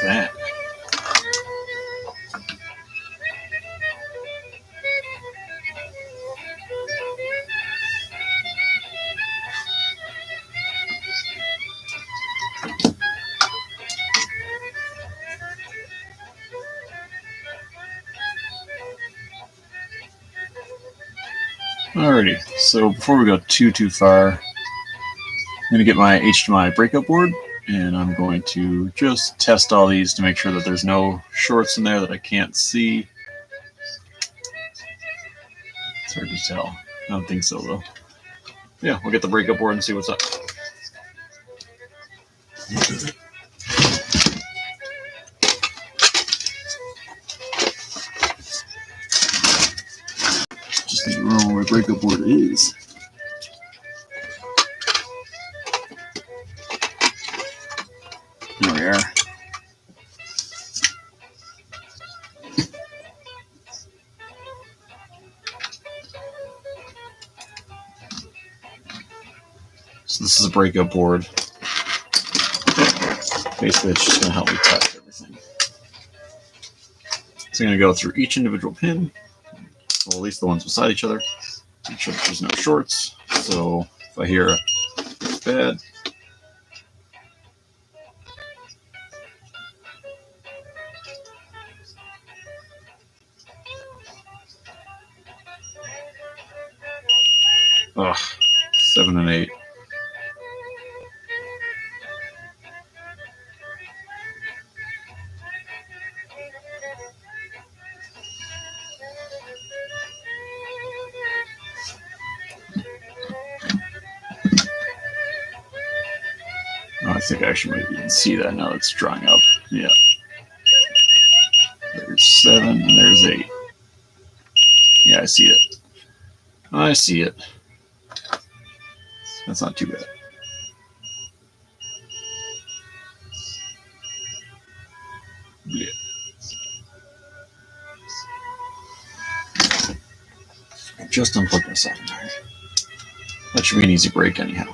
Speaker 3: that? Alrighty, so before we go too far, I'm going to get my HDMI breakout board, and I'm going to just test all these to make sure that there's no shorts in there that I can't see. It's hard to tell. I don't think so, though. Yeah, we'll get the breakout board and see what's up. Just need to remember where breakout board is. There we are. So this is a breakout board. Basically, it's just going to help me test everything. So I'm going to go through each individual pin, well, at least the ones beside each other, make sure that there's no shorts. So if I hear it's bad, ugh, 7 and 8. Oh, I think I actually maybe can see that now it's drying up. Yeah. There's 7 and there's 8. Yeah, I see it. I see it. That's not too bad. Yeah. Just unplug this out. That should be an easy break anyhow.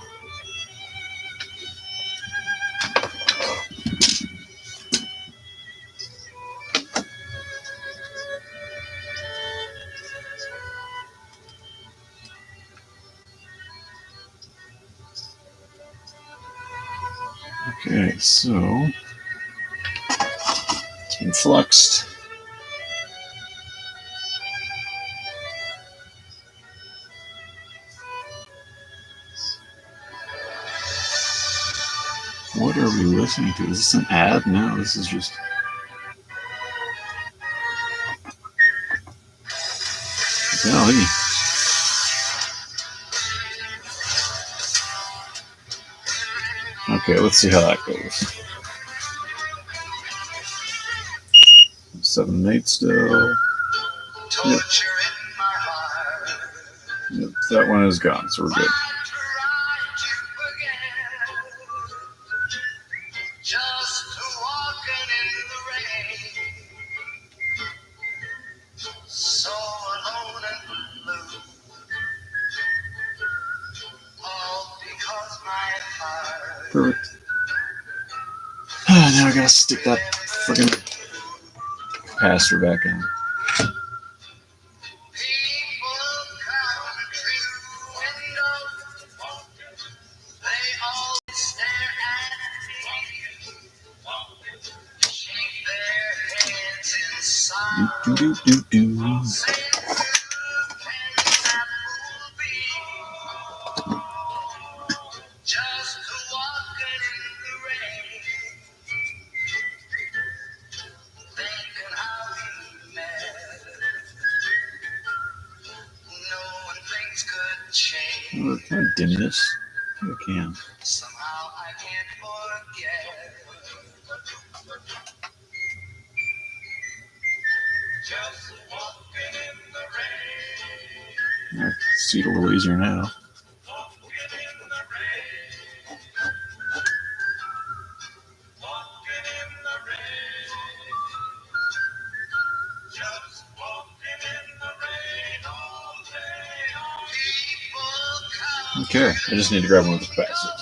Speaker 3: Okay, so it's been fluxed. What are we listening to? Is this an ad? No, this is just... Golly. Okay, let's see how that goes. 7 and 8 still. Yep. Yep, that one is gone, so we're good. Perfect. Now I gotta stick that freaking capacitor back in. Do. Oh, can I dim this? I think I can.
Speaker 2: Somehow I can't forget. Just walking in the rain.
Speaker 3: I can see it a little easier now.
Speaker 2: Walking in the rain. Walking in the rain. Just walking in the rain all day. People come.
Speaker 3: Okay, I just need to grab one with the capacitor.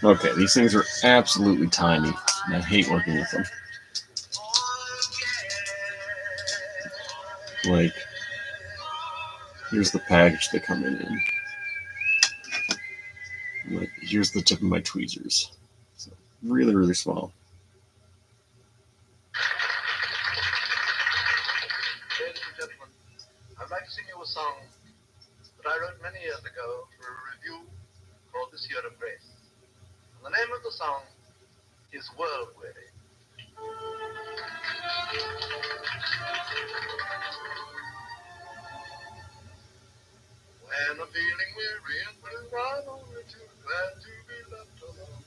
Speaker 3: Okay, these things are absolutely tiny, and I hate working with them. Like, here's the package they come in. Like, here's the tip of my tweezers. So, really, really small.
Speaker 5: Ladies and gentlemen, I'd like to sing you a song that I wrote many years ago for a review called This Year of Grace. And the name of the song is World Weary. When I'm feeling weary and blue, I'm only too glad to be left alone,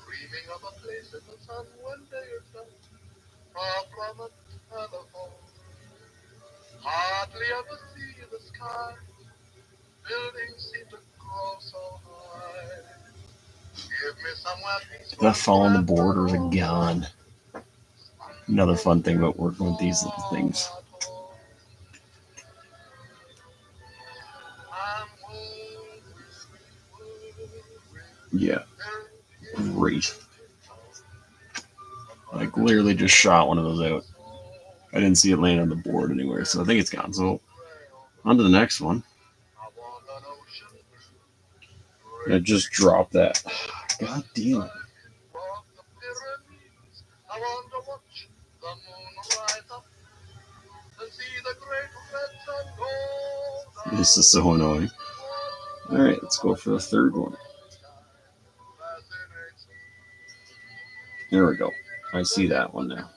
Speaker 5: dreaming of a place in the sun one day or so, far from a telephone. Hardly ever see the sky, buildings seem to grow so high. Give me somewhere peaceful.
Speaker 3: That fall on the board or is it gone? Another fun thing about working with these little things. Yeah, great. I clearly just shot one of those out. I didn't see it laying on the board anywhere, so I think it's gone. So, on to the next one. I just dropped that. God damn it. This is so annoying. Alright, let's go for the third one. There we go. I see that one now.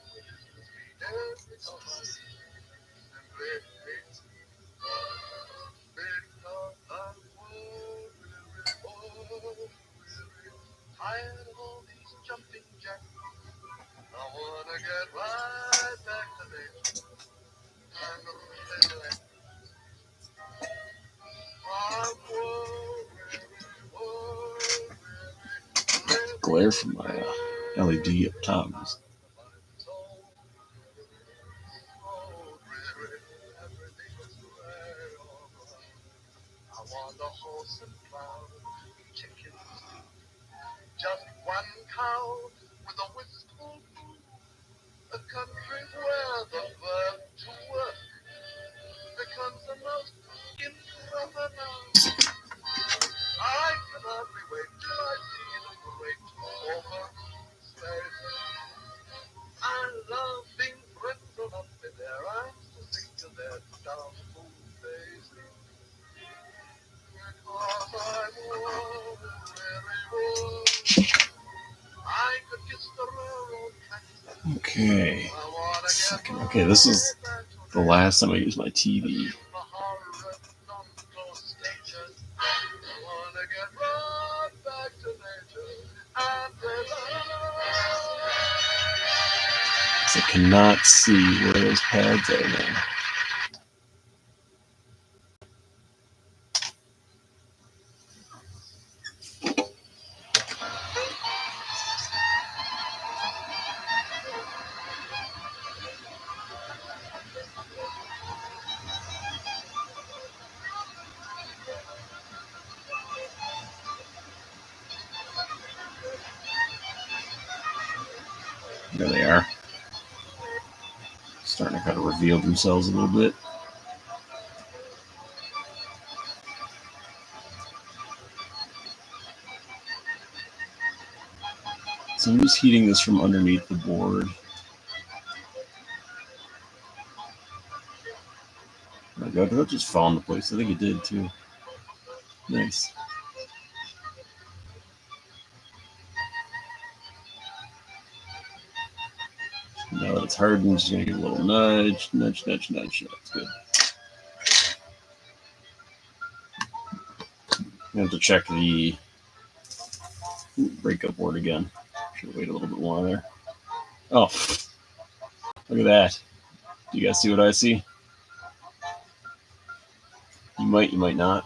Speaker 3: Glare from my LED up top.
Speaker 5: Just one cow with a wistful moon, a country where the verb to work becomes the most improper noun. I can hardly wait till I see the great over space. I love being brittled up in their eyes to sing to their downful faces. Because I'm weary, I could kiss the railroad tracks.
Speaker 3: Okay. Second. Okay, this is the last time I use my TV. I cannot see where those pads are now. There they are. Starting to kind of reveal themselves a little bit. So I'm just heating this from underneath the board. Oh my god, did that just fall into place? I think it did too. Nice. Now that it's hardened, I'm just going to give it a little nudge, nudge, nudge, nudge. That's good. I have to check the breakup board again. Should wait a little bit more there. Oh, look at that. Do you guys see what I see? You might not.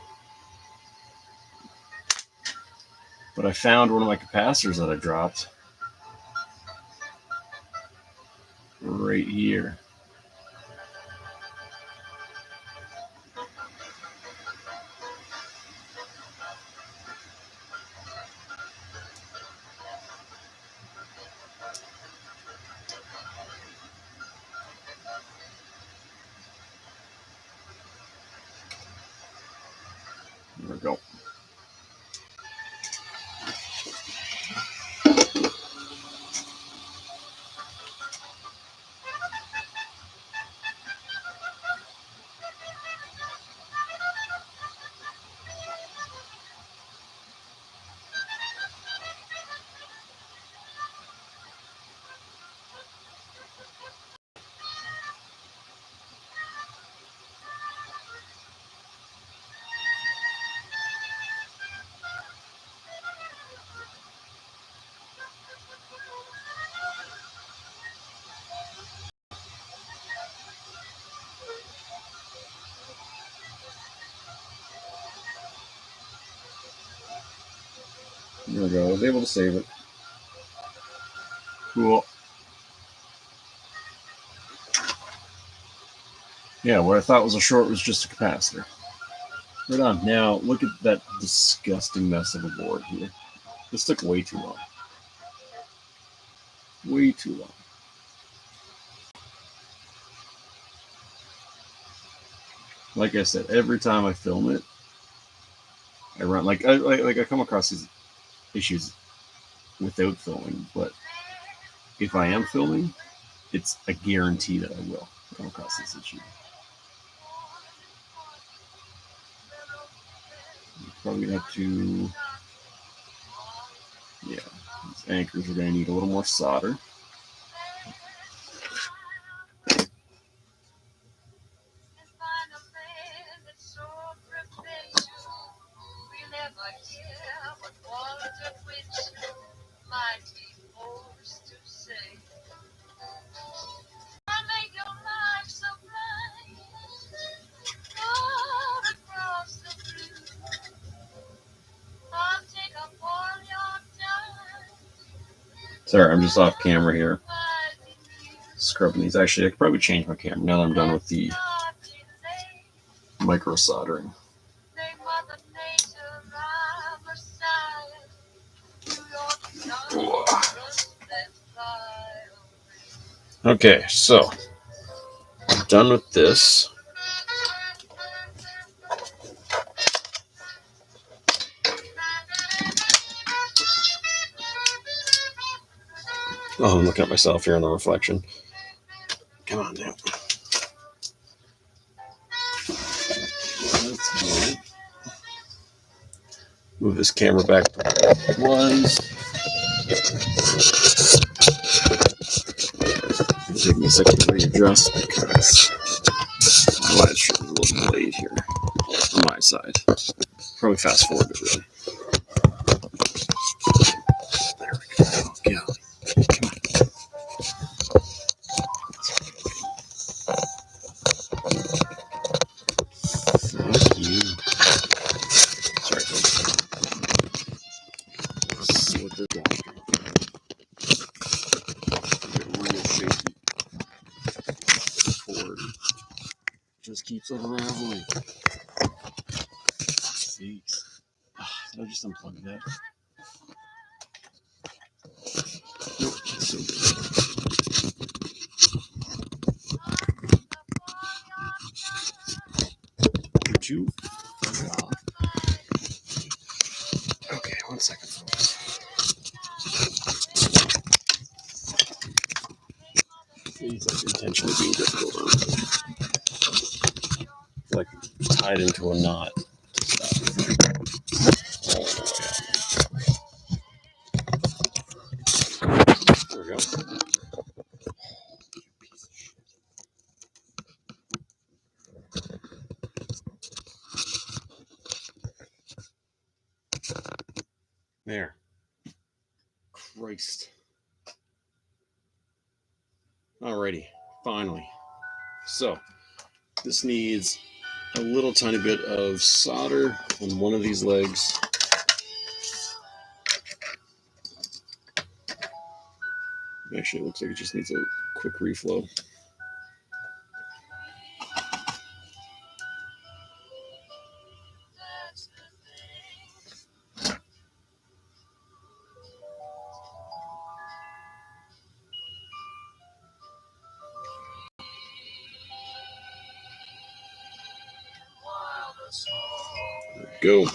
Speaker 3: But I found one of my capacitors that I dropped. Right here. we go. There we go. I was able to save it. Cool. Yeah, what I thought was a short was just a capacitor. Right on. Now, look at that disgusting mess of a board here. This took way too long. Way too long. Like I said, every time I film it, I run like I come across these issues without filming, but if I am filming, it's a guarantee that I will come across this issue. I'm probably gonna have to, yeah, these anchors are gonna need a little more solder. Sorry, I'm just off camera here, scrubbing these. Actually, I could probably change my camera now that I'm done with the micro soldering. Okay, so done with this. Oh, I'm looking at myself here in the reflection. Come on now. That's good. Move this camera back to where it was. It'll take me a second to readjust because my light should be a little delayed here on my side. Probably fast forward it really. There we go. Yeah. Fuck you. Sorry, folks. Slip it down. Get real shaky. The cord just keeps unraveling. Jeez. Did I just unplug that? Nope, it's so good. Would you fuck off? Okay, 1 second, folks. He's like intentionally being difficult on me. Like tied into a knot. There we go. There. Christ. Alrighty, finally. So, this needs a little tiny bit of solder on one of these legs. Actually, it looks like it just needs a quick reflow. There we
Speaker 1: Go.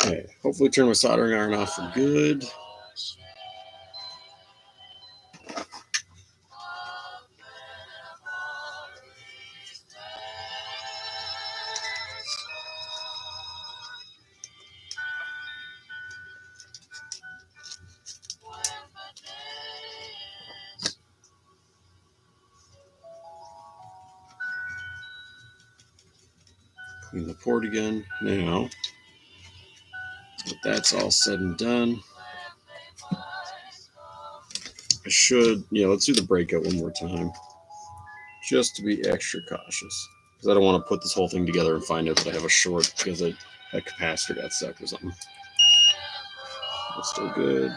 Speaker 1: Okay, hopefully turn my soldering iron off for good. Clean the port again. Now that that's all said and done, I should, let's do the breakout one more time, just to be extra cautious. Because I don't want to put this whole thing together and find out that I have a short because a capacitor got stuck or something. That's still good.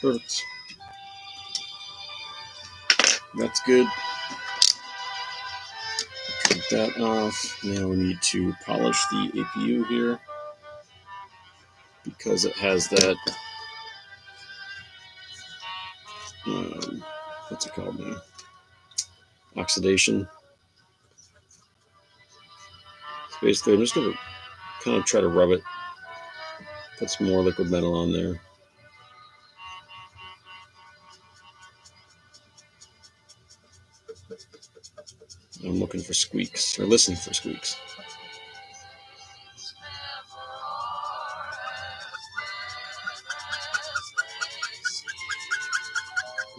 Speaker 1: Perfect. That's good. Take that off. Now we need to polish the APU here because it has that, what's it called now? Oxidation. So basically, I'm just going to kind of try to rub it, put some more liquid metal on there. I'm looking for squeaks, or listening for squeaks.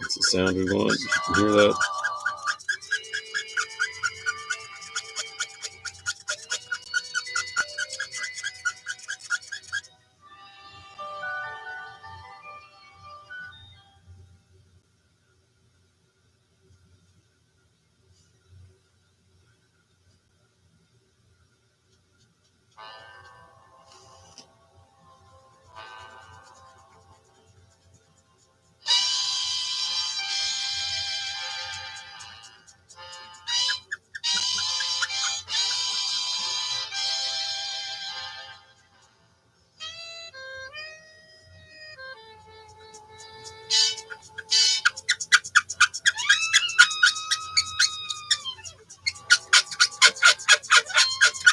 Speaker 1: That's the sound we want. You can hear that.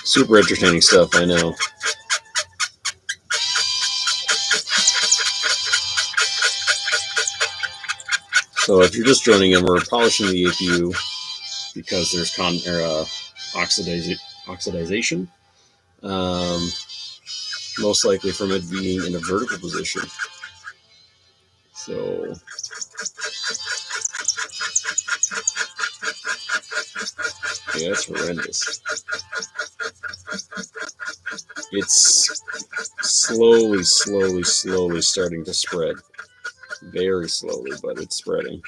Speaker 1: Super entertaining stuff, I know. So if you're just joining in, we're polishing the APU because there's oxidization. Most likely from it being in a vertical position. So yeah, it's horrendous. It's slowly starting to spread. Very slowly, but it's spreading.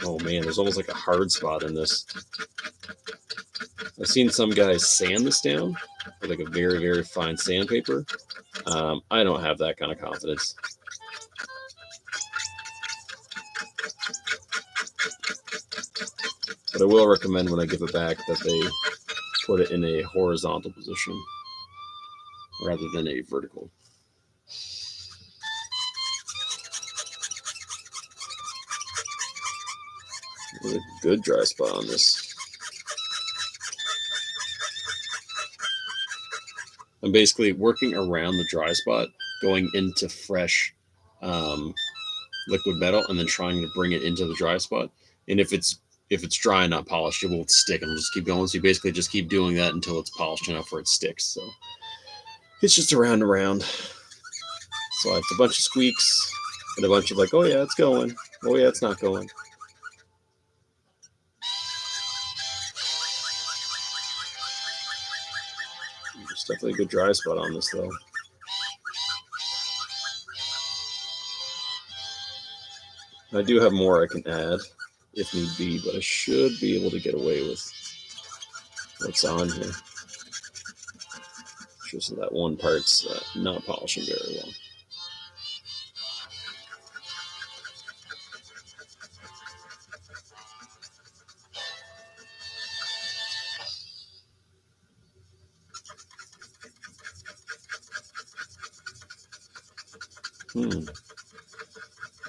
Speaker 1: Oh man, there's almost like a hard spot in this. I've seen some guys sand this down with like a very fine sandpaper. I don't have that kind of confidence. But I will recommend when I give it back that they put it in a horizontal position rather than a vertical. Really good dry spot on this. I'm basically working around the dry spot, going into fresh liquid metal, and then trying to bring it into the dry spot. And if it's dry and not polished, it won't stick, and it'll just keep going. So you basically just keep doing that until it's polished enough where it sticks. So it's just around and around. So it's a bunch of squeaks and a bunch of like, oh yeah, it's going. Oh yeah, it's not going. There's definitely a good dry spot on this though. I do have more I can add if need be, but I should be able to get away with what's on here. Just that one part's not polishing very well.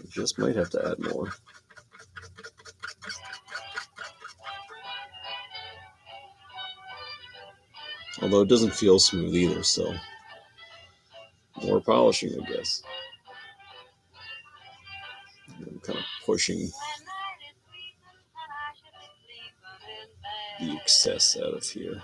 Speaker 1: Just might have to add more. Although it doesn't feel smooth either, so more polishing, I guess. I'm kind of pushing the excess out of here.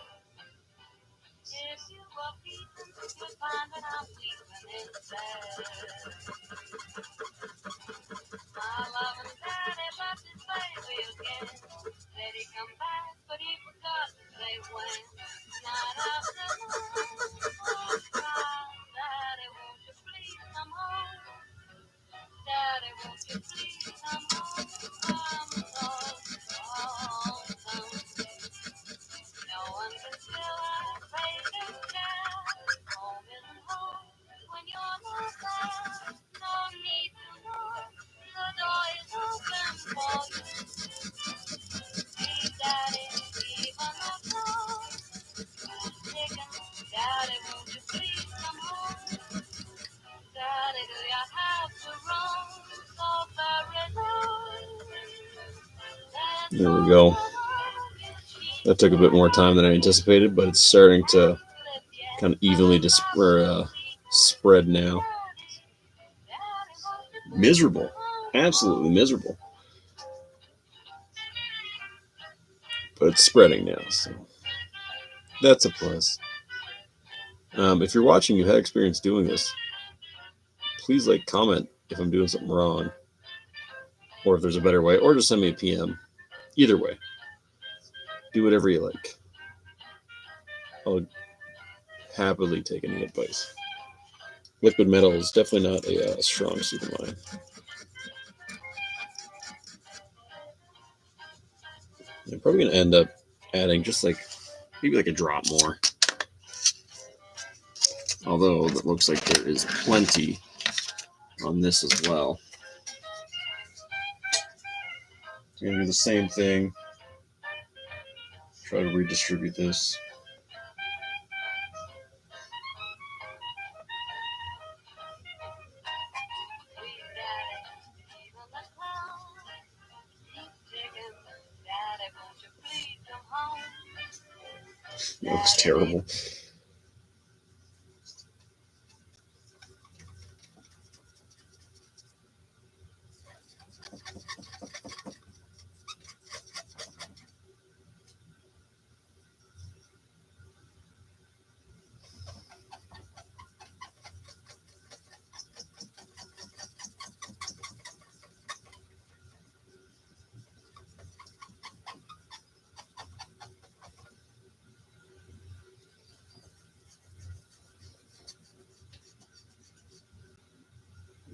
Speaker 1: There we go. That took a bit more time than I anticipated, but it's starting to kind of evenly spread now. Miserable. Absolutely miserable. But it's spreading now, so that's a plus. If you're watching, you've had experience doing this, please comment if I'm doing something wrong, or if there's a better way, or just send me a PM. Either way, do whatever you like. I'll happily take any advice. Liquid metal is definitely not a strong suit of mine. I'm probably going to end up adding just maybe a drop more. Although it looks like there is plenty on this as well. I'm going to do the same thing. Try to redistribute this. It looks terrible.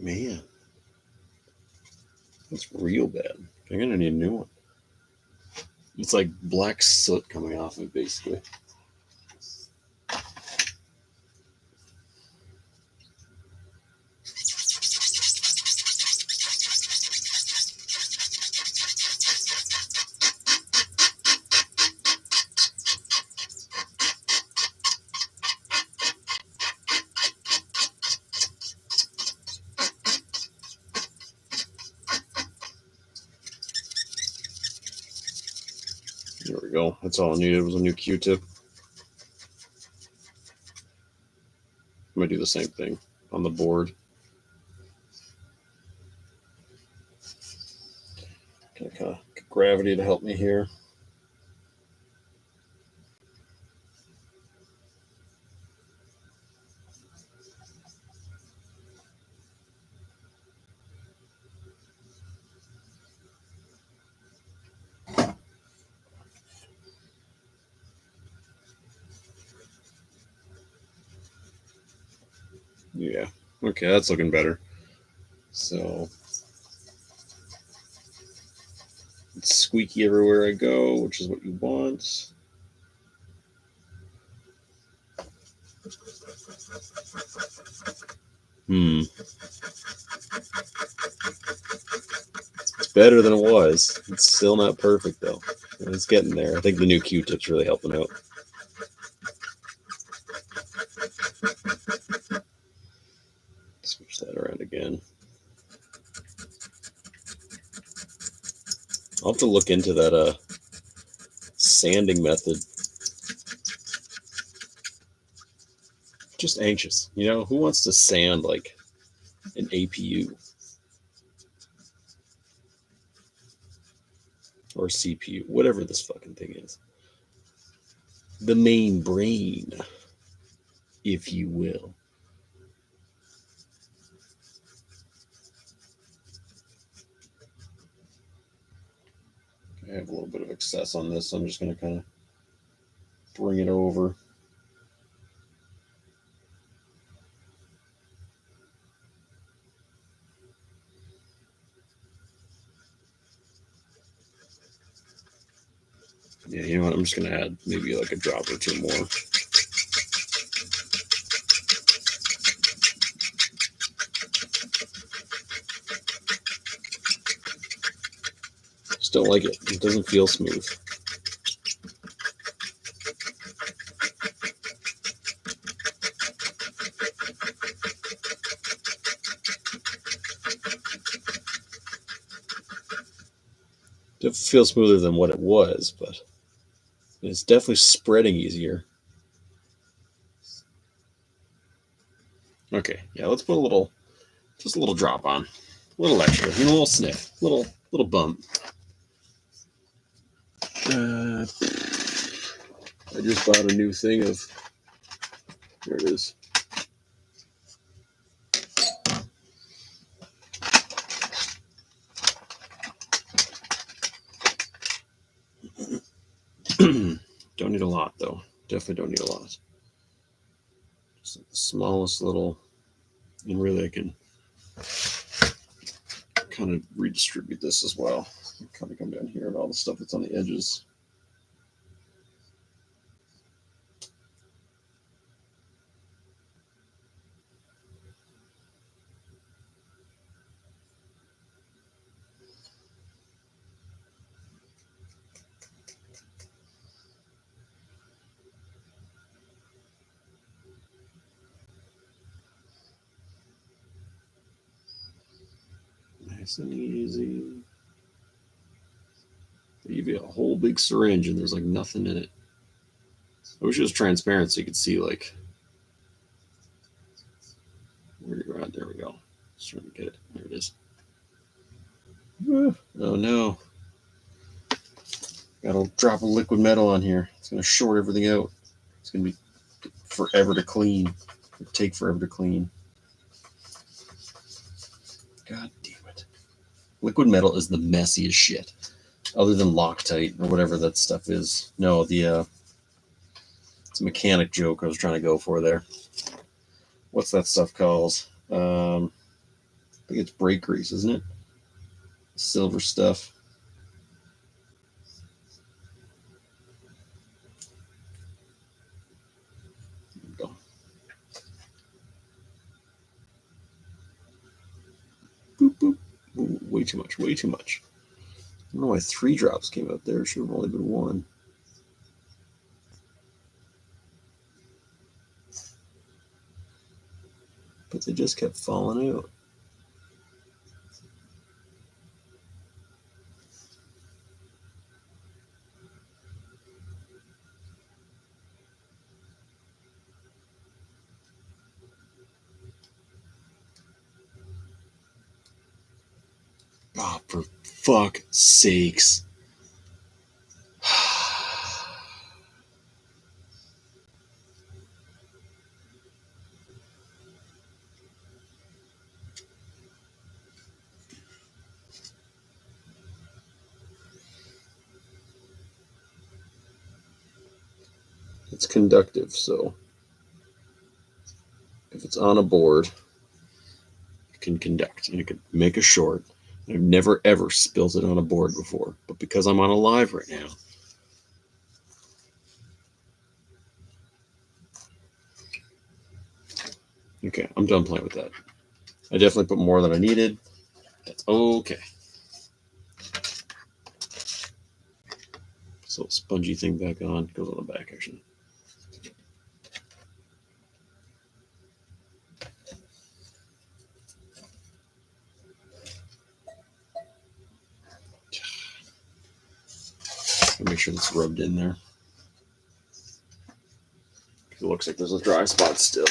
Speaker 1: Man, that's real bad. I'm gonna need a new one. It's like black soot coming off of it, basically. There we go. That's all I needed was a new Q-tip. I'm going to do the same thing on the board. Kind of get gravity to help me here. Yeah. Okay, that's looking better. So it's squeaky everywhere I go, which is what you want. It's better than it was. It's still not perfect though. It's getting there. I think the new Q-tip's really helping out. Switch that around again. I'll have to look into that sanding method. Just anxious. You know, who wants to sand like an APU or CPU, whatever this fucking thing is? The main brain, if you will. I have a little bit of excess on this, so I'm just going to kind of bring it over. Yeah, you know what? I'm just going to add maybe like a drop or two more. Just don't like it. It doesn't feel smooth. It feels smoother than what it was, but it's definitely spreading easier. Okay, yeah, let's put just a little drop on, a little extra, a little sniff, little bump. I just bought a new thing of. There it is. Don't need a lot though. Definitely don't need a lot. Just the smallest little, and really I can kind of redistribute this as well. Kind of come down here and all the stuff that's on the edges. Nice and easy. They give you a whole big syringe and there's like nothing in it. I wish it was transparent so you could see like where you're at. There we go. Just trying to get it. There it is. Oh no. Got a drop of liquid metal on here. It's going to short everything out. It's going to be forever to clean. It'll take forever to clean. God damn it. Liquid metal is the messiest shit. Other than Loctite or whatever that stuff is. No, it's a mechanic joke I was trying to go for there. What's that stuff called? I think it's brake grease, isn't it? Silver stuff. There we go. Boop, boop. Ooh, way too much, way too much. I don't know why 3 drops came out there. It should have only been 1. But they just kept falling out. Oh, for fuck's sakes. It's conductive, so if it's on a board, it can conduct and it can make a short. I've never ever spilled it on a board before, but because I'm on a live right now, okay, I'm done playing with that. I definitely put more than I needed. That's okay. So spongy thing back on, goes on the back actually. Make sure it's rubbed in there. It looks like there's a dry spot still.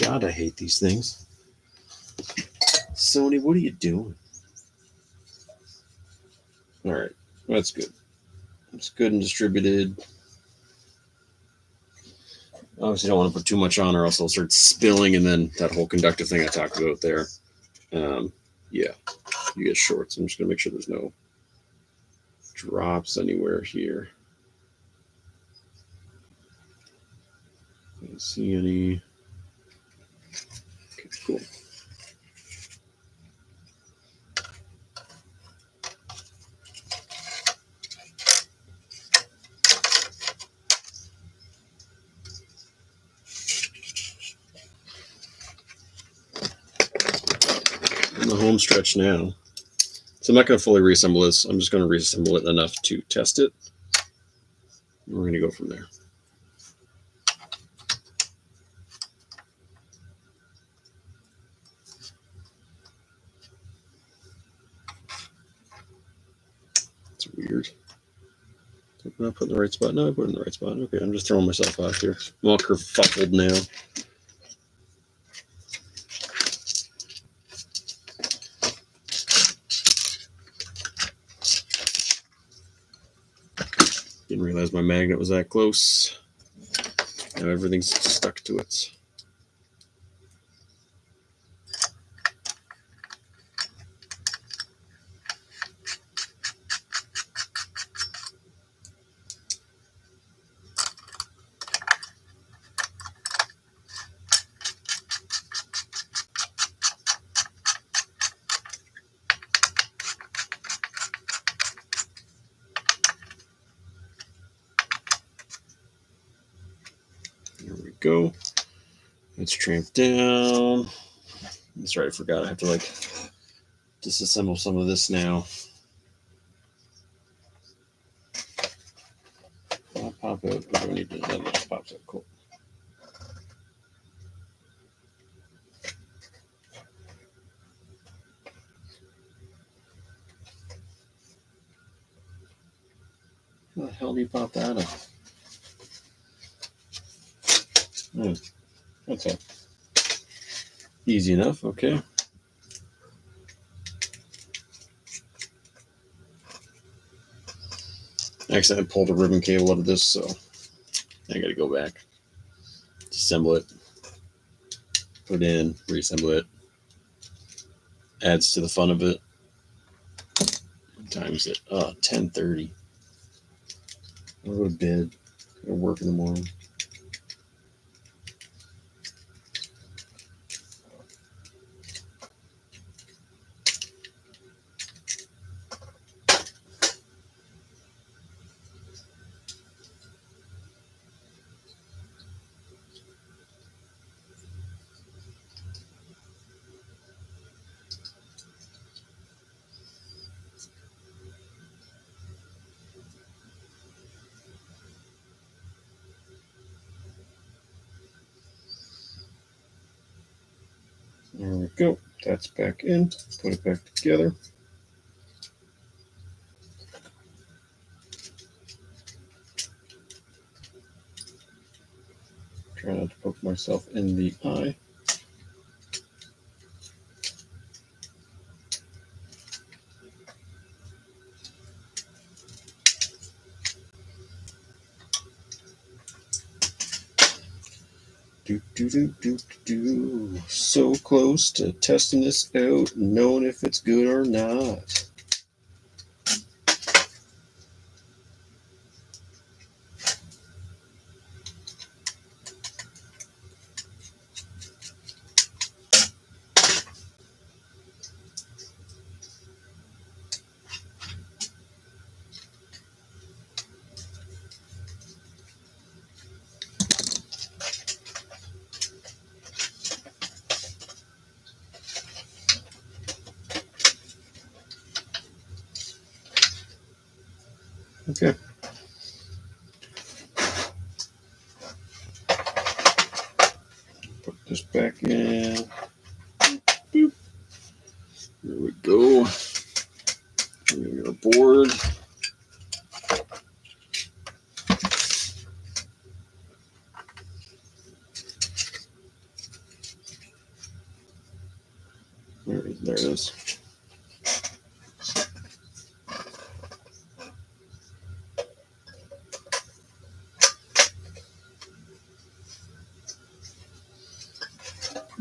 Speaker 1: God, I hate these things. Sony, what are you doing? All right, that's good. It's good and distributed. Obviously, don't want to put too much on, or else it'll start spilling, and then that whole conductive thing I talked about there. Yeah, you get shorts. I'm just gonna make sure there's no drops anywhere here. I don't see any. Okay, cool. In the home stretch now. So I'm not going to fully reassemble this. I'm just going to reassemble it enough to test it. We're going to go from there. It's weird. Am I put in the right spot? No, I put it in the right spot. Okay, I'm just throwing myself off here. I'm all kerfuffled now. Didn't realize my magnet was that close. Now everything's stuck to it. There we go. It's tramped down. That's right, I forgot. I have to like disassemble some of this now. I'll pop out. What do I need to do? That just pops out. Cool. How the hell do you pop that off? That's it. Easy enough, okay. Actually, I pulled a ribbon cable out of this, so I gotta go back. Disassemble it. Put it in, reassemble it. Adds to the fun of it. What time is it? 10:30. I'll go to bed. I'll work in the morning. There we go. That's back in. Put it back together. Try not to poke myself in the eye. So close to testing this out and knowing if it's good or not. Okay. Put this back in. Boop. There we go. We got our board.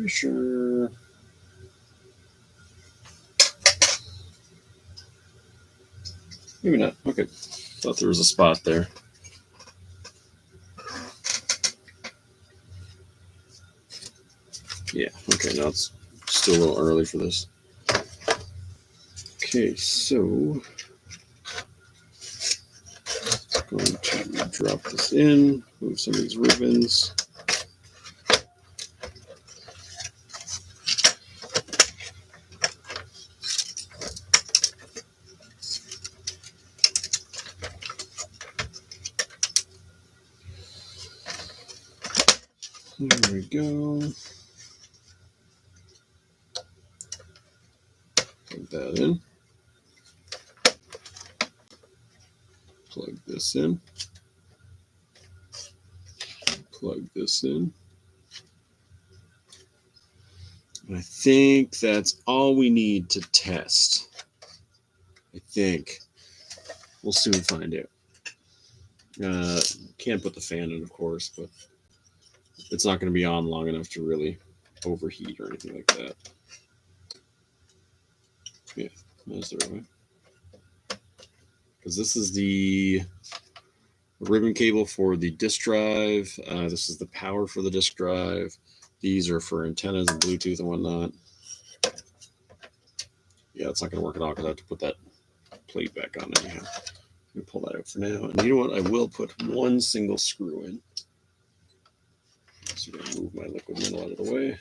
Speaker 1: Pretty sure. Maybe not. Okay. Thought there was a spot there. Yeah. Okay. Now it's still a little early for this. Okay. So going to drop this in. Move some of these ribbons. There we go. Plug that in. Plug this in. Plug this in. And I think that's all we need to test. I think. We'll soon find out. Can't put the fan in, of course, but it's not going to be on long enough to really overheat or anything like that. Yeah, that's the right way. Because this is the ribbon cable for the disk drive. This is the power for the disk drive. These are for antennas and Bluetooth and whatnot. Yeah, it's not going to work at all because I have to put that plate back on anyhow. I'm going to pull that out for now. And you know what? I will put one single screw in. So I'm going to move my liquid metal out of the way.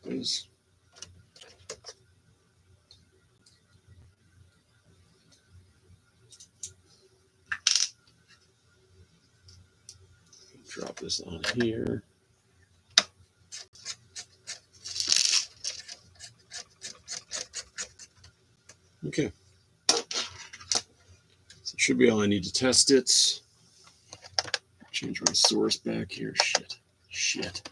Speaker 1: There's drop this on here. Okay. So it should be all I need to test it. Change my source back here. Shit.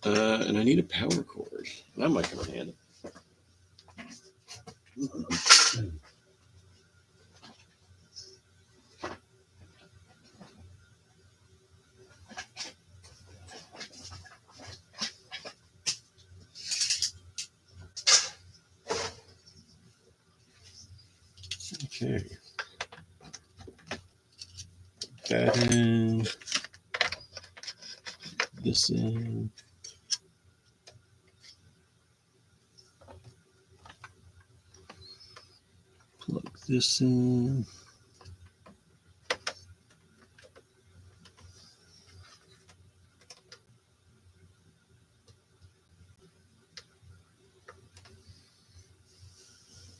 Speaker 1: And I need a power cord. That might come in handy. Okay. That in. This in. Plug this in.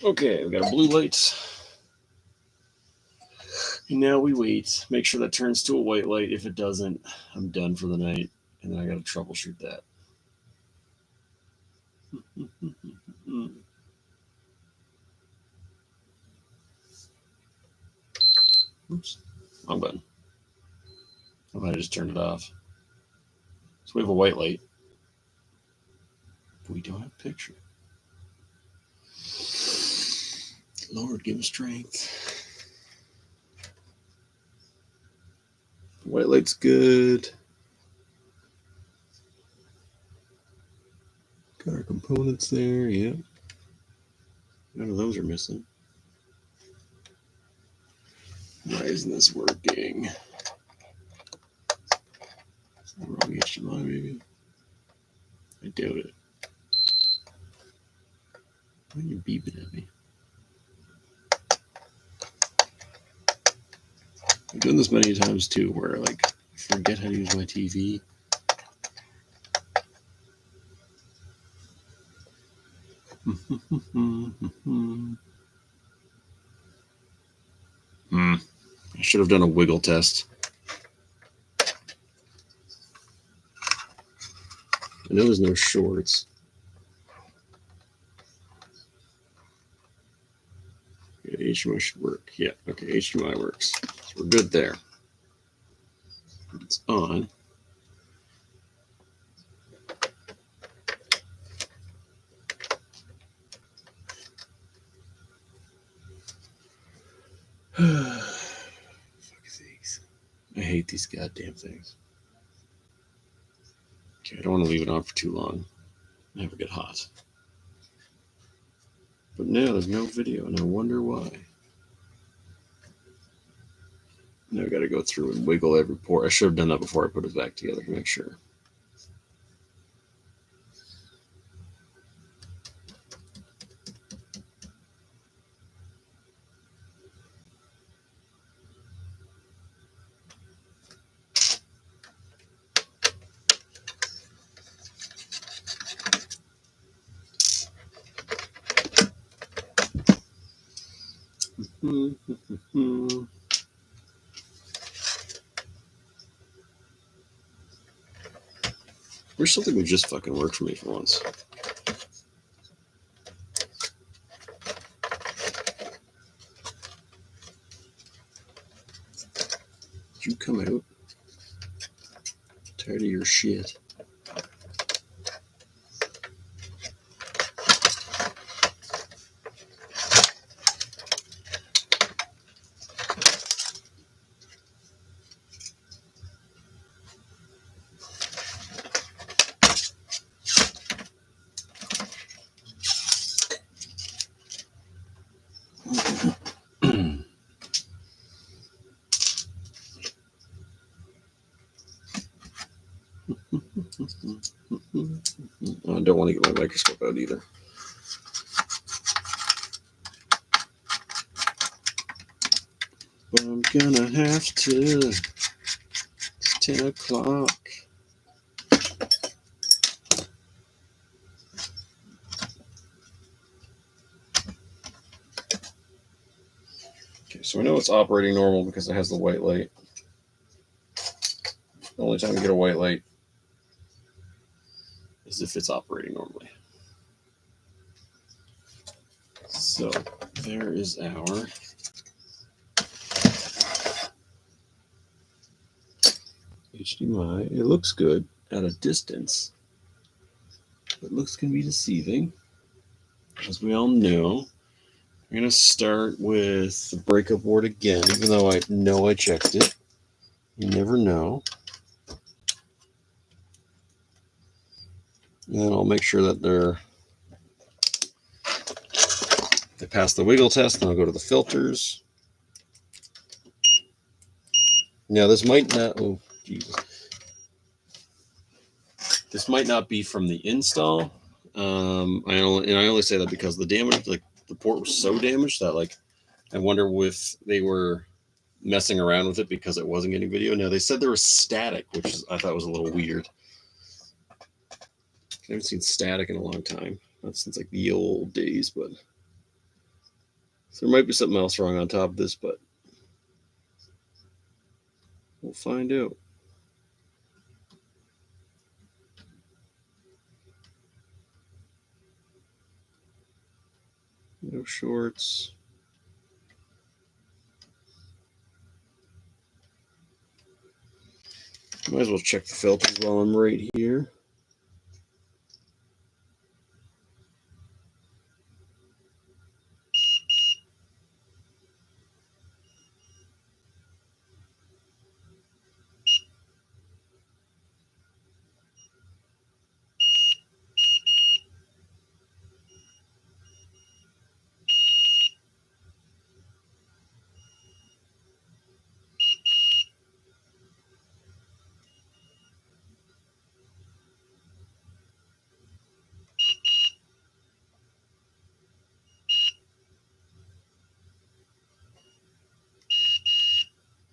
Speaker 1: Okay, we got a blue light. And now we wait. Make sure that turns to a white light. If it doesn't, I'm done for the night. And then I got to troubleshoot that. Oops. Wrong button. I might have just turned it off. So we have a white light. But we don't have a picture. Lord, give him strength. White light's good. Got our components there, yep. None of those are missing. Why isn't this working? Wrong HDMI, maybe? I doubt it. Why are you beeping at me? I've done this many times too, where I forget how to use my TV. I should have done a wiggle test. I know there's no shorts. Yeah, HDMI should work. Yeah, okay, HDMI works. So we're good there. It's on. Fuck these. I hate these goddamn things. Okay, I don't want to leave it on for too long. I never get hot. But now there's no video, and I wonder why. Now I gotta go through and wiggle every port. I should have done that before I put it back together to make sure. Wish something would just fucking work for me for once. Did you come out? Tired of your shit. I don't want to get my microscope out either. But I'm gonna have to. It's 10 o'clock. Okay, so I know it's operating normal because it has the white light. The only time you get a white light is if it's operating normally. So there is our HDMI. It looks good at a distance. It looks can be deceiving, as we all know. I'm going to start with the breakup board again, even though I know I checked it. You never know. And then I'll make sure that they pass the wiggle test, and I'll go to the filters. Now this might not, oh Jesus. This might not be from the install. I only say that because the damage, like the port was so damaged that like I wonder if they were messing around with it because it wasn't getting video. Now they said there was static, which I thought was a little weird. I haven't seen static in a long time. Not since like the old days, but so there might be something else wrong on top of this, but we'll find out. No shorts. Might as well check the filters while I'm right here.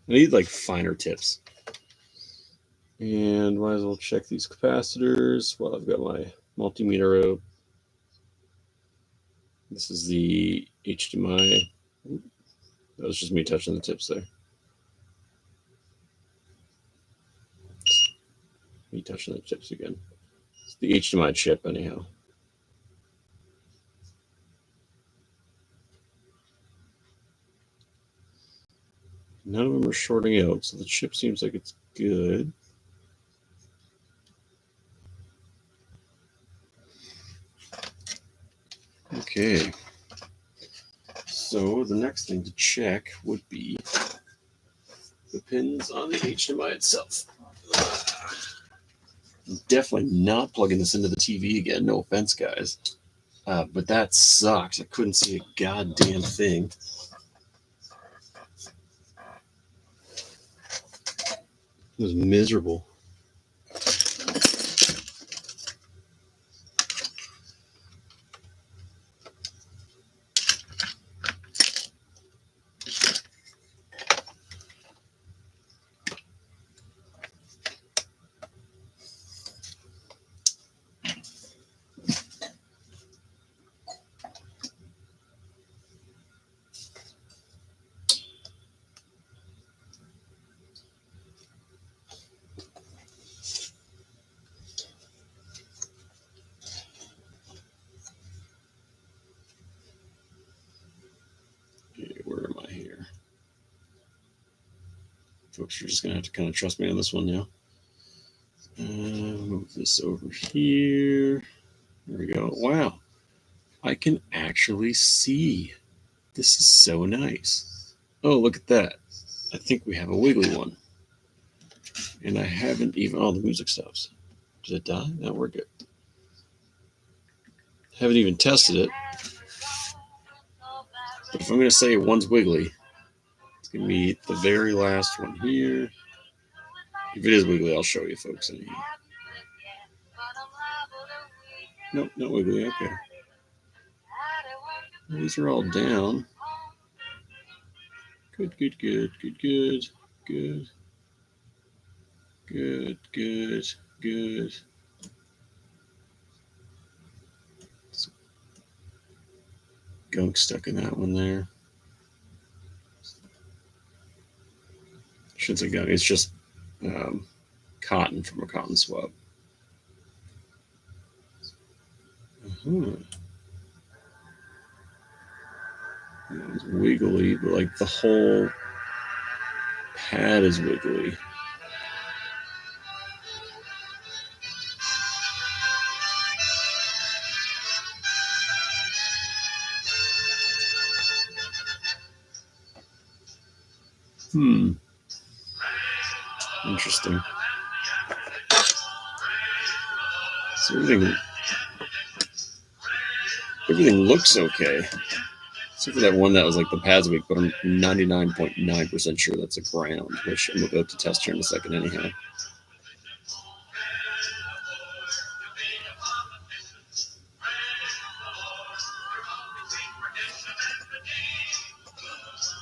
Speaker 1: I need like finer tips. And might as well check these capacitors while I've got my multimeter out. This is the HDMI. That was just me touching the tips there. Me touching the tips again. It's the HDMI chip anyhow. None of them are shorting out, so the chip seems like it's good. Okay. So the next thing to check would be the pins on the HDMI itself. I'm definitely not plugging this into the TV again. No offense, guys. But that sucks. I couldn't see a goddamn thing. It was miserable. Okay, where am I here? Folks, you're just going to have to kind of trust me on this one now. Move this over here. There we go. Wow. I can actually see. This is so nice. Oh, look at that. I think we have a wiggly one. And I haven't even... Oh, the music stops. Did it die? No, we're good. Haven't even tested it. But if I'm going to say one's wiggly, it's going to be the very last one here. If it is wiggly, I'll show you folks. Nope, not wiggly. Okay. These are all down. Good, good, good, good, good, good, good, good, good. Some gunk stuck in that one there. Shouldn't say gunk. It's just cotton from a cotton swab. That one's wiggly, but like the whole pad is wiggly. Interesting. So everything looks okay. Except for that one that was like the pads weak, but I'm 99.9% sure that's a ground, which I'm about to test here in a second anyhow.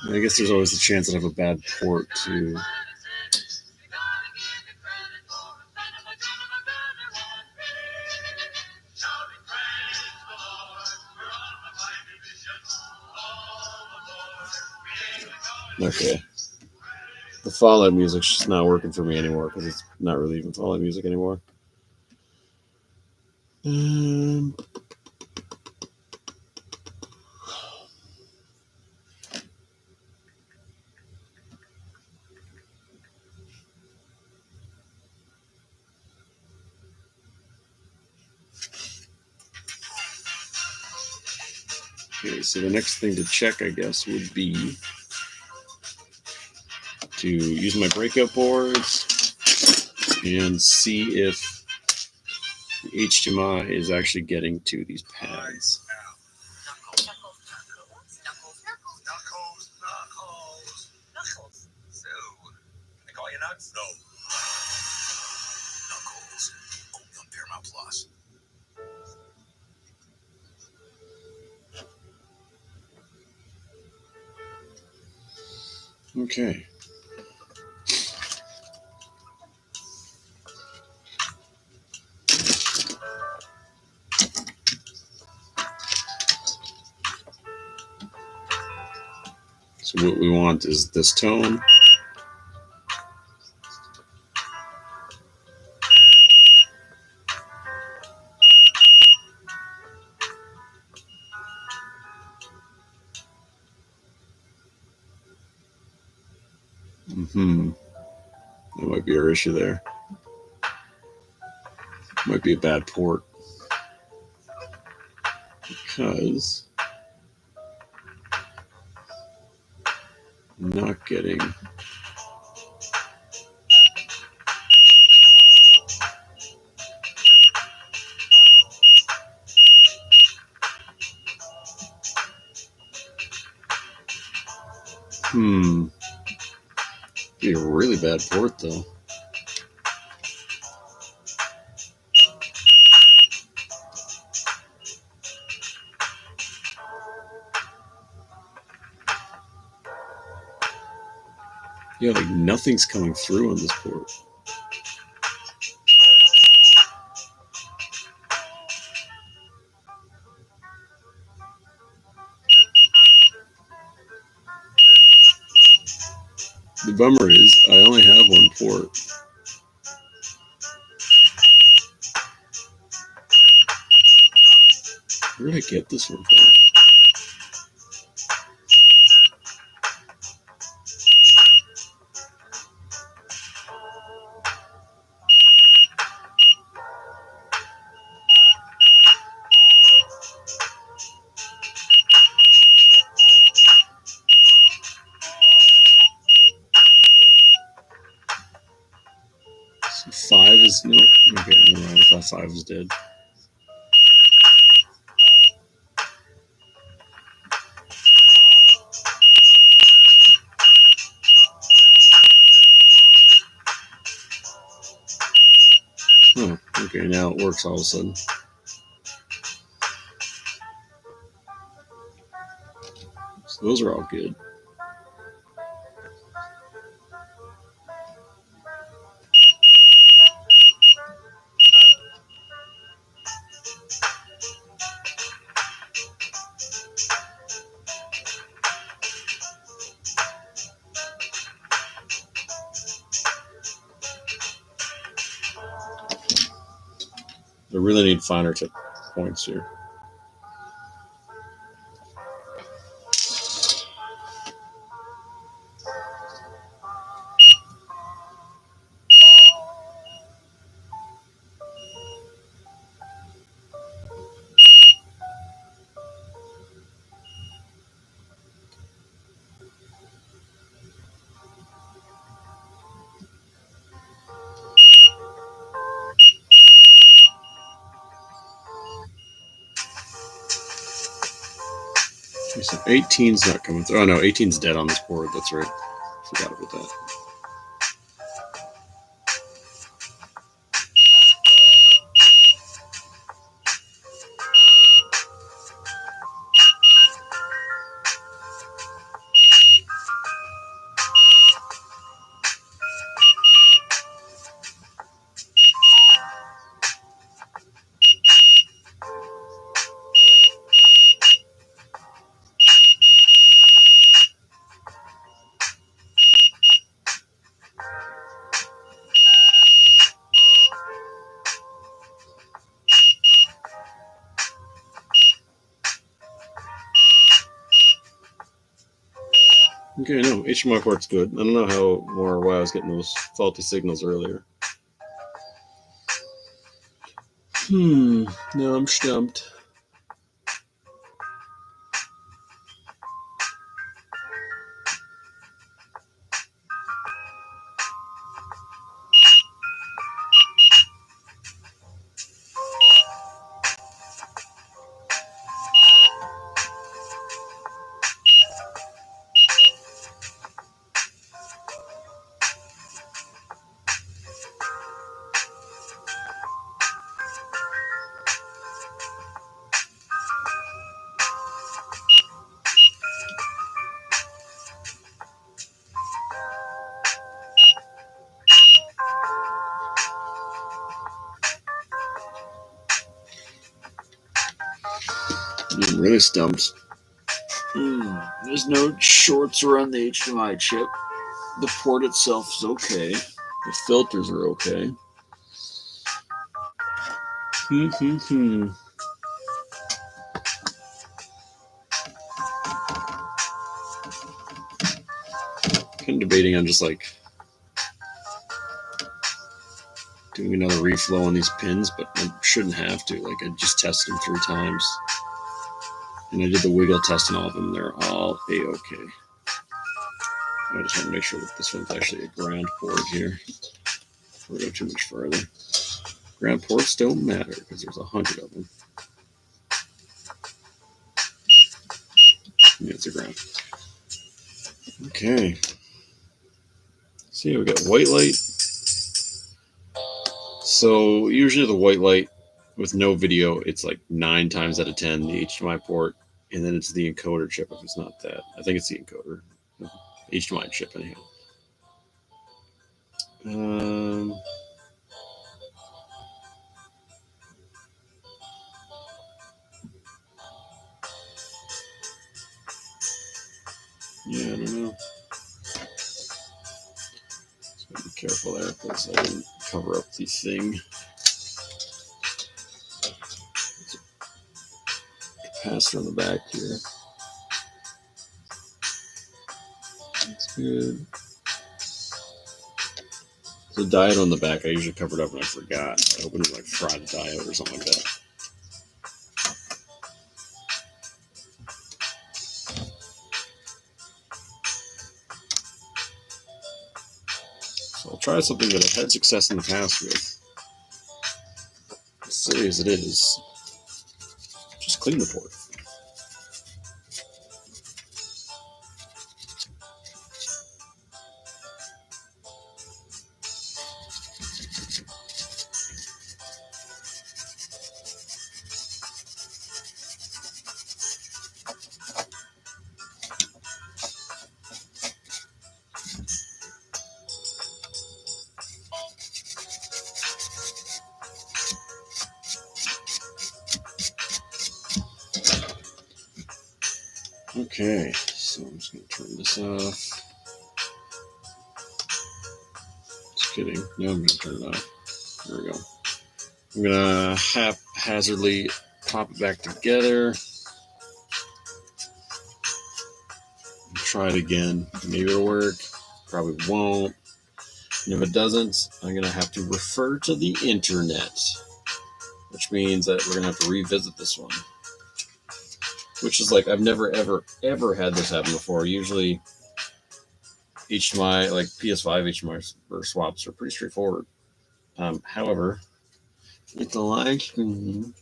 Speaker 1: I guess there's always the chance that I have a bad port too. Okay. The Fallout music's just not working for me anymore because it's not really even Fallout music anymore. Okay, so the next thing to check, I guess, would be to use my breakout boards and see if the HDMI is actually getting to these pads.
Speaker 5: So, can I call you Nuts? No. Knuckles. Only on Paramount Plus.
Speaker 1: Okay. So what we want is this tone. That might be our issue there. Might be a bad port. Because not getting. Be a really bad port though. Yeah, like nothing's coming through on this port. The bummer is I only have one port. Where did I get this one from? So 5 is no. Okay, never mind. I thought 5 was dead. Oh, okay, now it works all of a sudden. So those are all good. I really need finer tip points here. So 18's not coming through. Oh no, 18's dead on this board. That's right. Forgot about that. Okay, no, HDMI port's good. I don't know how or why I was getting those faulty signals earlier. No, I'm stumped. I'm really stumped. There's no shorts around the HDMI chip. The port itself is okay. The filters are okay. Kind of debating on just like doing another reflow on these pins, but I shouldn't have to. Like I just tested them 3 times. And I did the wiggle test on all of them. They're all A-okay. I just want to make sure that this one's actually a ground port here before we go too much further. Ground ports don't matter because there's 100 of them. Yeah, it's a ground. Okay. See, we got white light. So usually the white light with no video, it's like 9 times out of 10 the HDMI port, and then it's the encoder chip if it's not that. I think it's the encoder. HDMI chip anyhow. Yeah, I don't know. So be careful there because I didn't cover up the thing. Capacitor on the back here. That's good. The diode on the back I usually covered up and I forgot. I opened it like fried diode or something like that. So I'll try something that I've had success in the past with. As silly as it is, just clean the port. Okay, so I'm just going to turn this off. Just kidding. No, I'm going to turn it off. There we go. I'm going to haphazardly pop it back together. Try it again. Maybe it'll work. Probably won't. And if it doesn't, I'm going to have to refer to the internet, which means that we're going to have to revisit this one. Which is like, I've never, ever had this happen before. Usually, HDMI, like PS5 HDMI swaps are pretty straightforward. However, it's a live stream,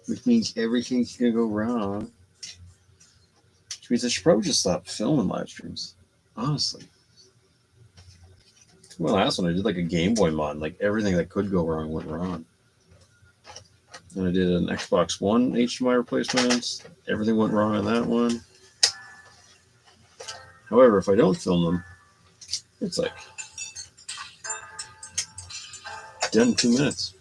Speaker 1: which means everything's going to go wrong. Which means I should probably just stop filming live streams. Honestly. My last one, I did like a Game Boy mod. Like everything that could go wrong went wrong. And I did an Xbox One HDMI replacement. Everything went wrong on that one. However, if I don't film them, it's like done in 2 minutes.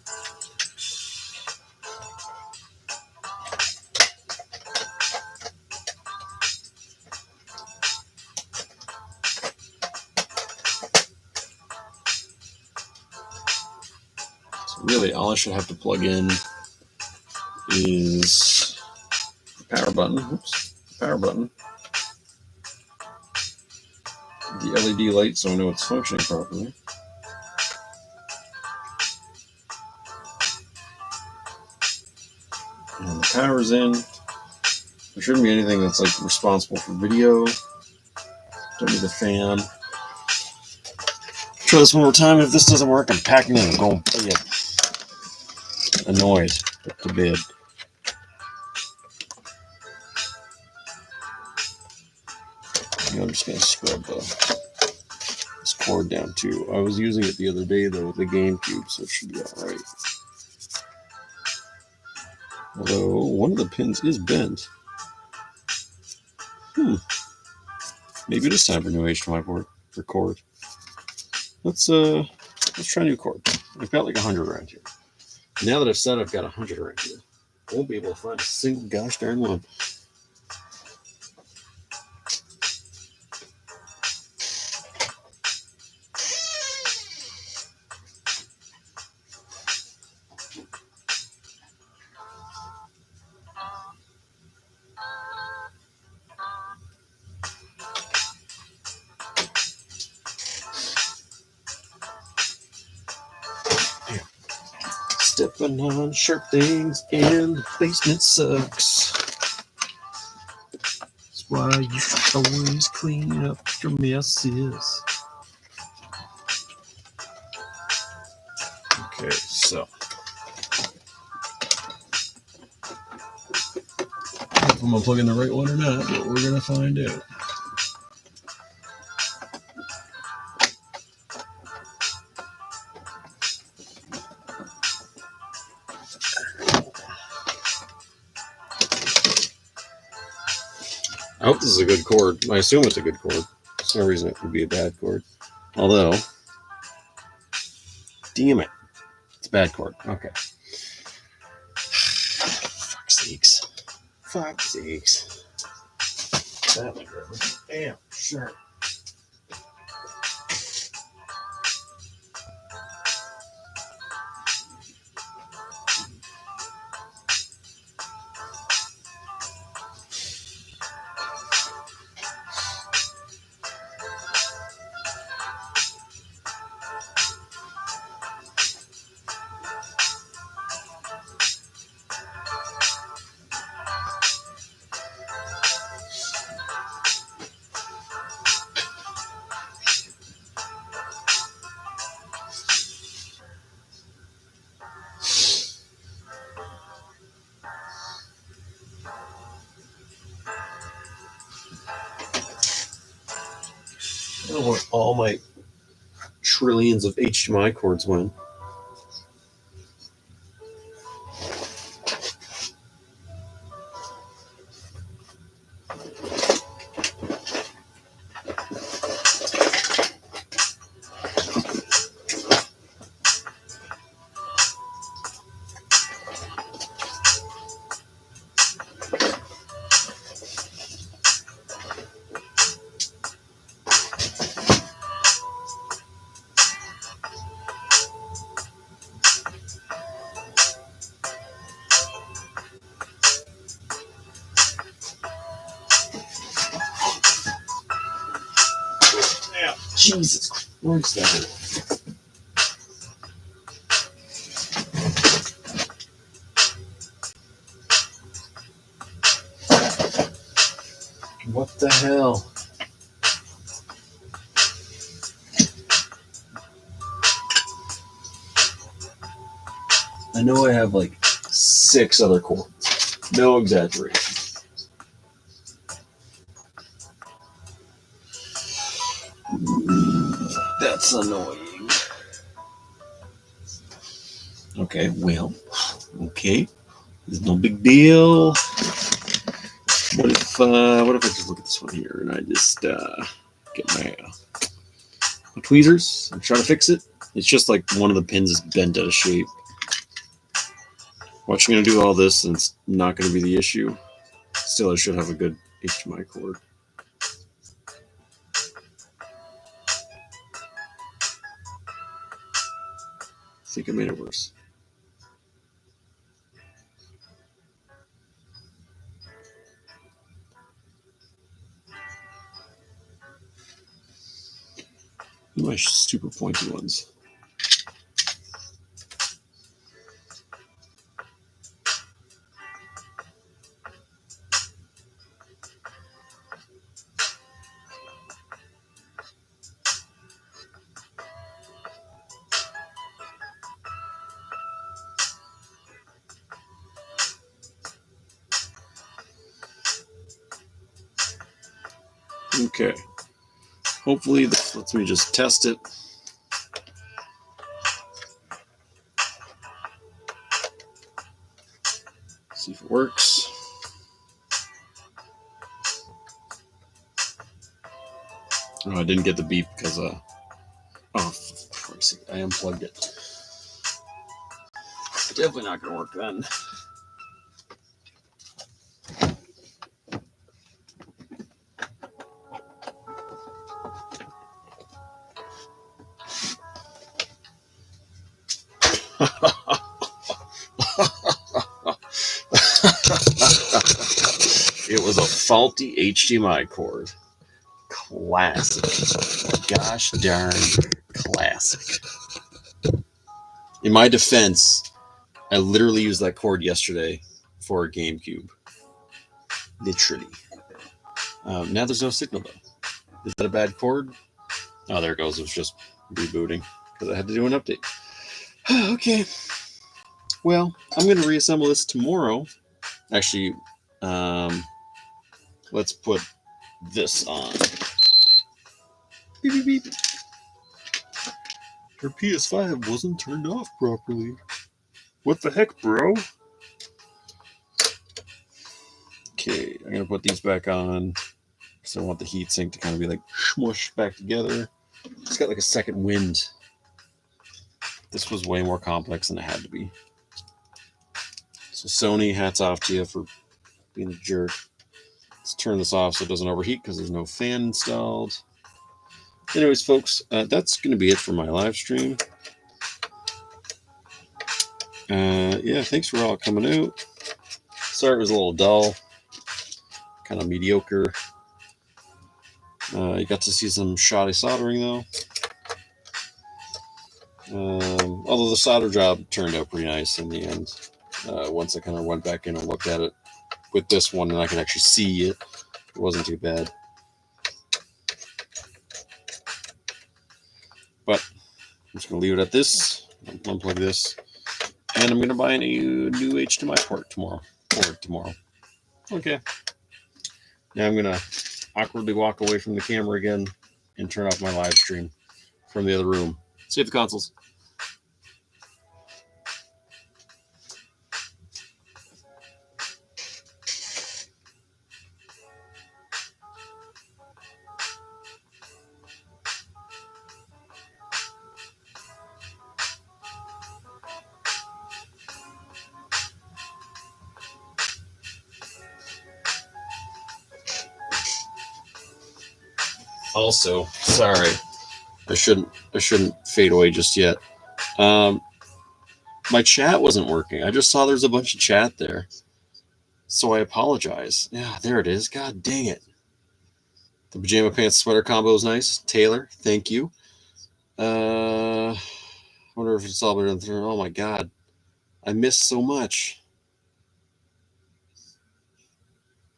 Speaker 1: So really, all I should have to plug in is the power button. Oops, the power button. The LED light so I know it's functioning properly. And the power's in. There shouldn't be anything that's like responsible for video. Don't need the fan. Try this one more time. If this doesn't work, I'm packing it and going to bed. Annoyed to bed. I'm just going to scrub this cord down too. I was using it the other day though with the GameCube, so it should be alright. Although one of the pins is bent. Maybe it is time for a new HDMI port or cord. Let's try a new cord. I've got like 100 around here. Now that I've said I've got 100 around here, I won't be able to find a single gosh darn one. Stepping on sharp things and the basement sucks. That's why you always clean up your messes. Okay, so if I'm gonna plug in the right one or not, but we're gonna find out. I hope this is a good cord. I assume it's a good cord. There's no reason it would be a bad cord. Although, damn it. It's a bad cord. Okay. Fuck's sakes. Fuck's sakes. That went rubber. Damn, sure. I don't know where all my trillions of HDMI cords went. Jesus Christ, that hurt. What the hell? I know I have like 6 other cords. No exaggeration. That's annoying. Okay, well, okay. There's no big deal. What if I just look at this one here and I just get my tweezers and try to fix it? It's just like one of the pins is bent out of shape. Watch, I'm going to do all this and it's not going to be the issue. Still, I should have a good HDMI cord. I think I made it worse. My super pointy ones. Okay. Hopefully this lets me just test it. See if it works. Oh, I didn't get the beep because oh, for Christ's sake, I unplugged it. Definitely not going to work then. It was a faulty HDMI cord. Classic. Gosh darn classic. In my defense, I literally used that cord yesterday for a GameCube. Literally. Now there's no signal though. Is that a bad cord? Oh, there it goes. It was just rebooting because I had to do an update. Okay. Well, I'm going to reassemble this tomorrow. Actually, let's put this on. Beep, beep, beep. Your PS5 wasn't turned off properly. What the heck, bro? Okay, I'm going to put these back on because I want the heatsink to kind of be like smush back together. It's got like a second wind. This was way more complex than it had to be. So Sony, hats off to you for being a jerk. Let's turn this off so it doesn't overheat because there's no fan installed. Anyways, folks, that's going to be it for my live stream. Yeah, thanks for all coming out. Sorry it was a little dull. Kind of mediocre. You got to see some shoddy soldering, though. Although the solder job turned out pretty nice in the end. Once I kind of went back in and looked at it with this one and I could actually see it, it wasn't too bad. But I'm just going to leave it at this. Unplug this. And I'm going to buy a new HDMI port tomorrow. Okay. Now I'm going to awkwardly walk away from the camera again and turn off my live stream from the other room. Save the consoles. Also, sorry, I shouldn't fade away just yet. My chat wasn't working. I just saw there's a bunch of chat there, so I apologize. Yeah, there it is. God dang it. The pajama pants sweater combo is nice. Taylor, thank you. I wonder if it's all better than. Oh my god, I missed so much.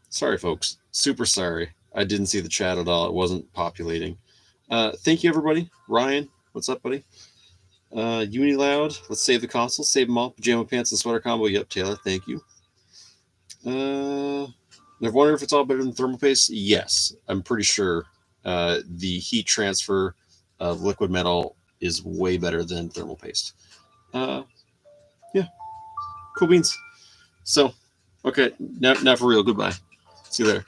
Speaker 1: Sorry, folks. Super sorry. I didn't see the chat at all. It wasn't populating. Thank you, everybody. Ryan, what's up, buddy? Uniloud, let's save the console. Save them all. Pajama pants and sweater combo. Yep, Taylor, thank you. I wonder if it's all better than thermal paste. Yes, I'm pretty sure the heat transfer of liquid metal is way better than thermal paste. Yeah, cool beans. So, okay, now for real. Goodbye. See you there.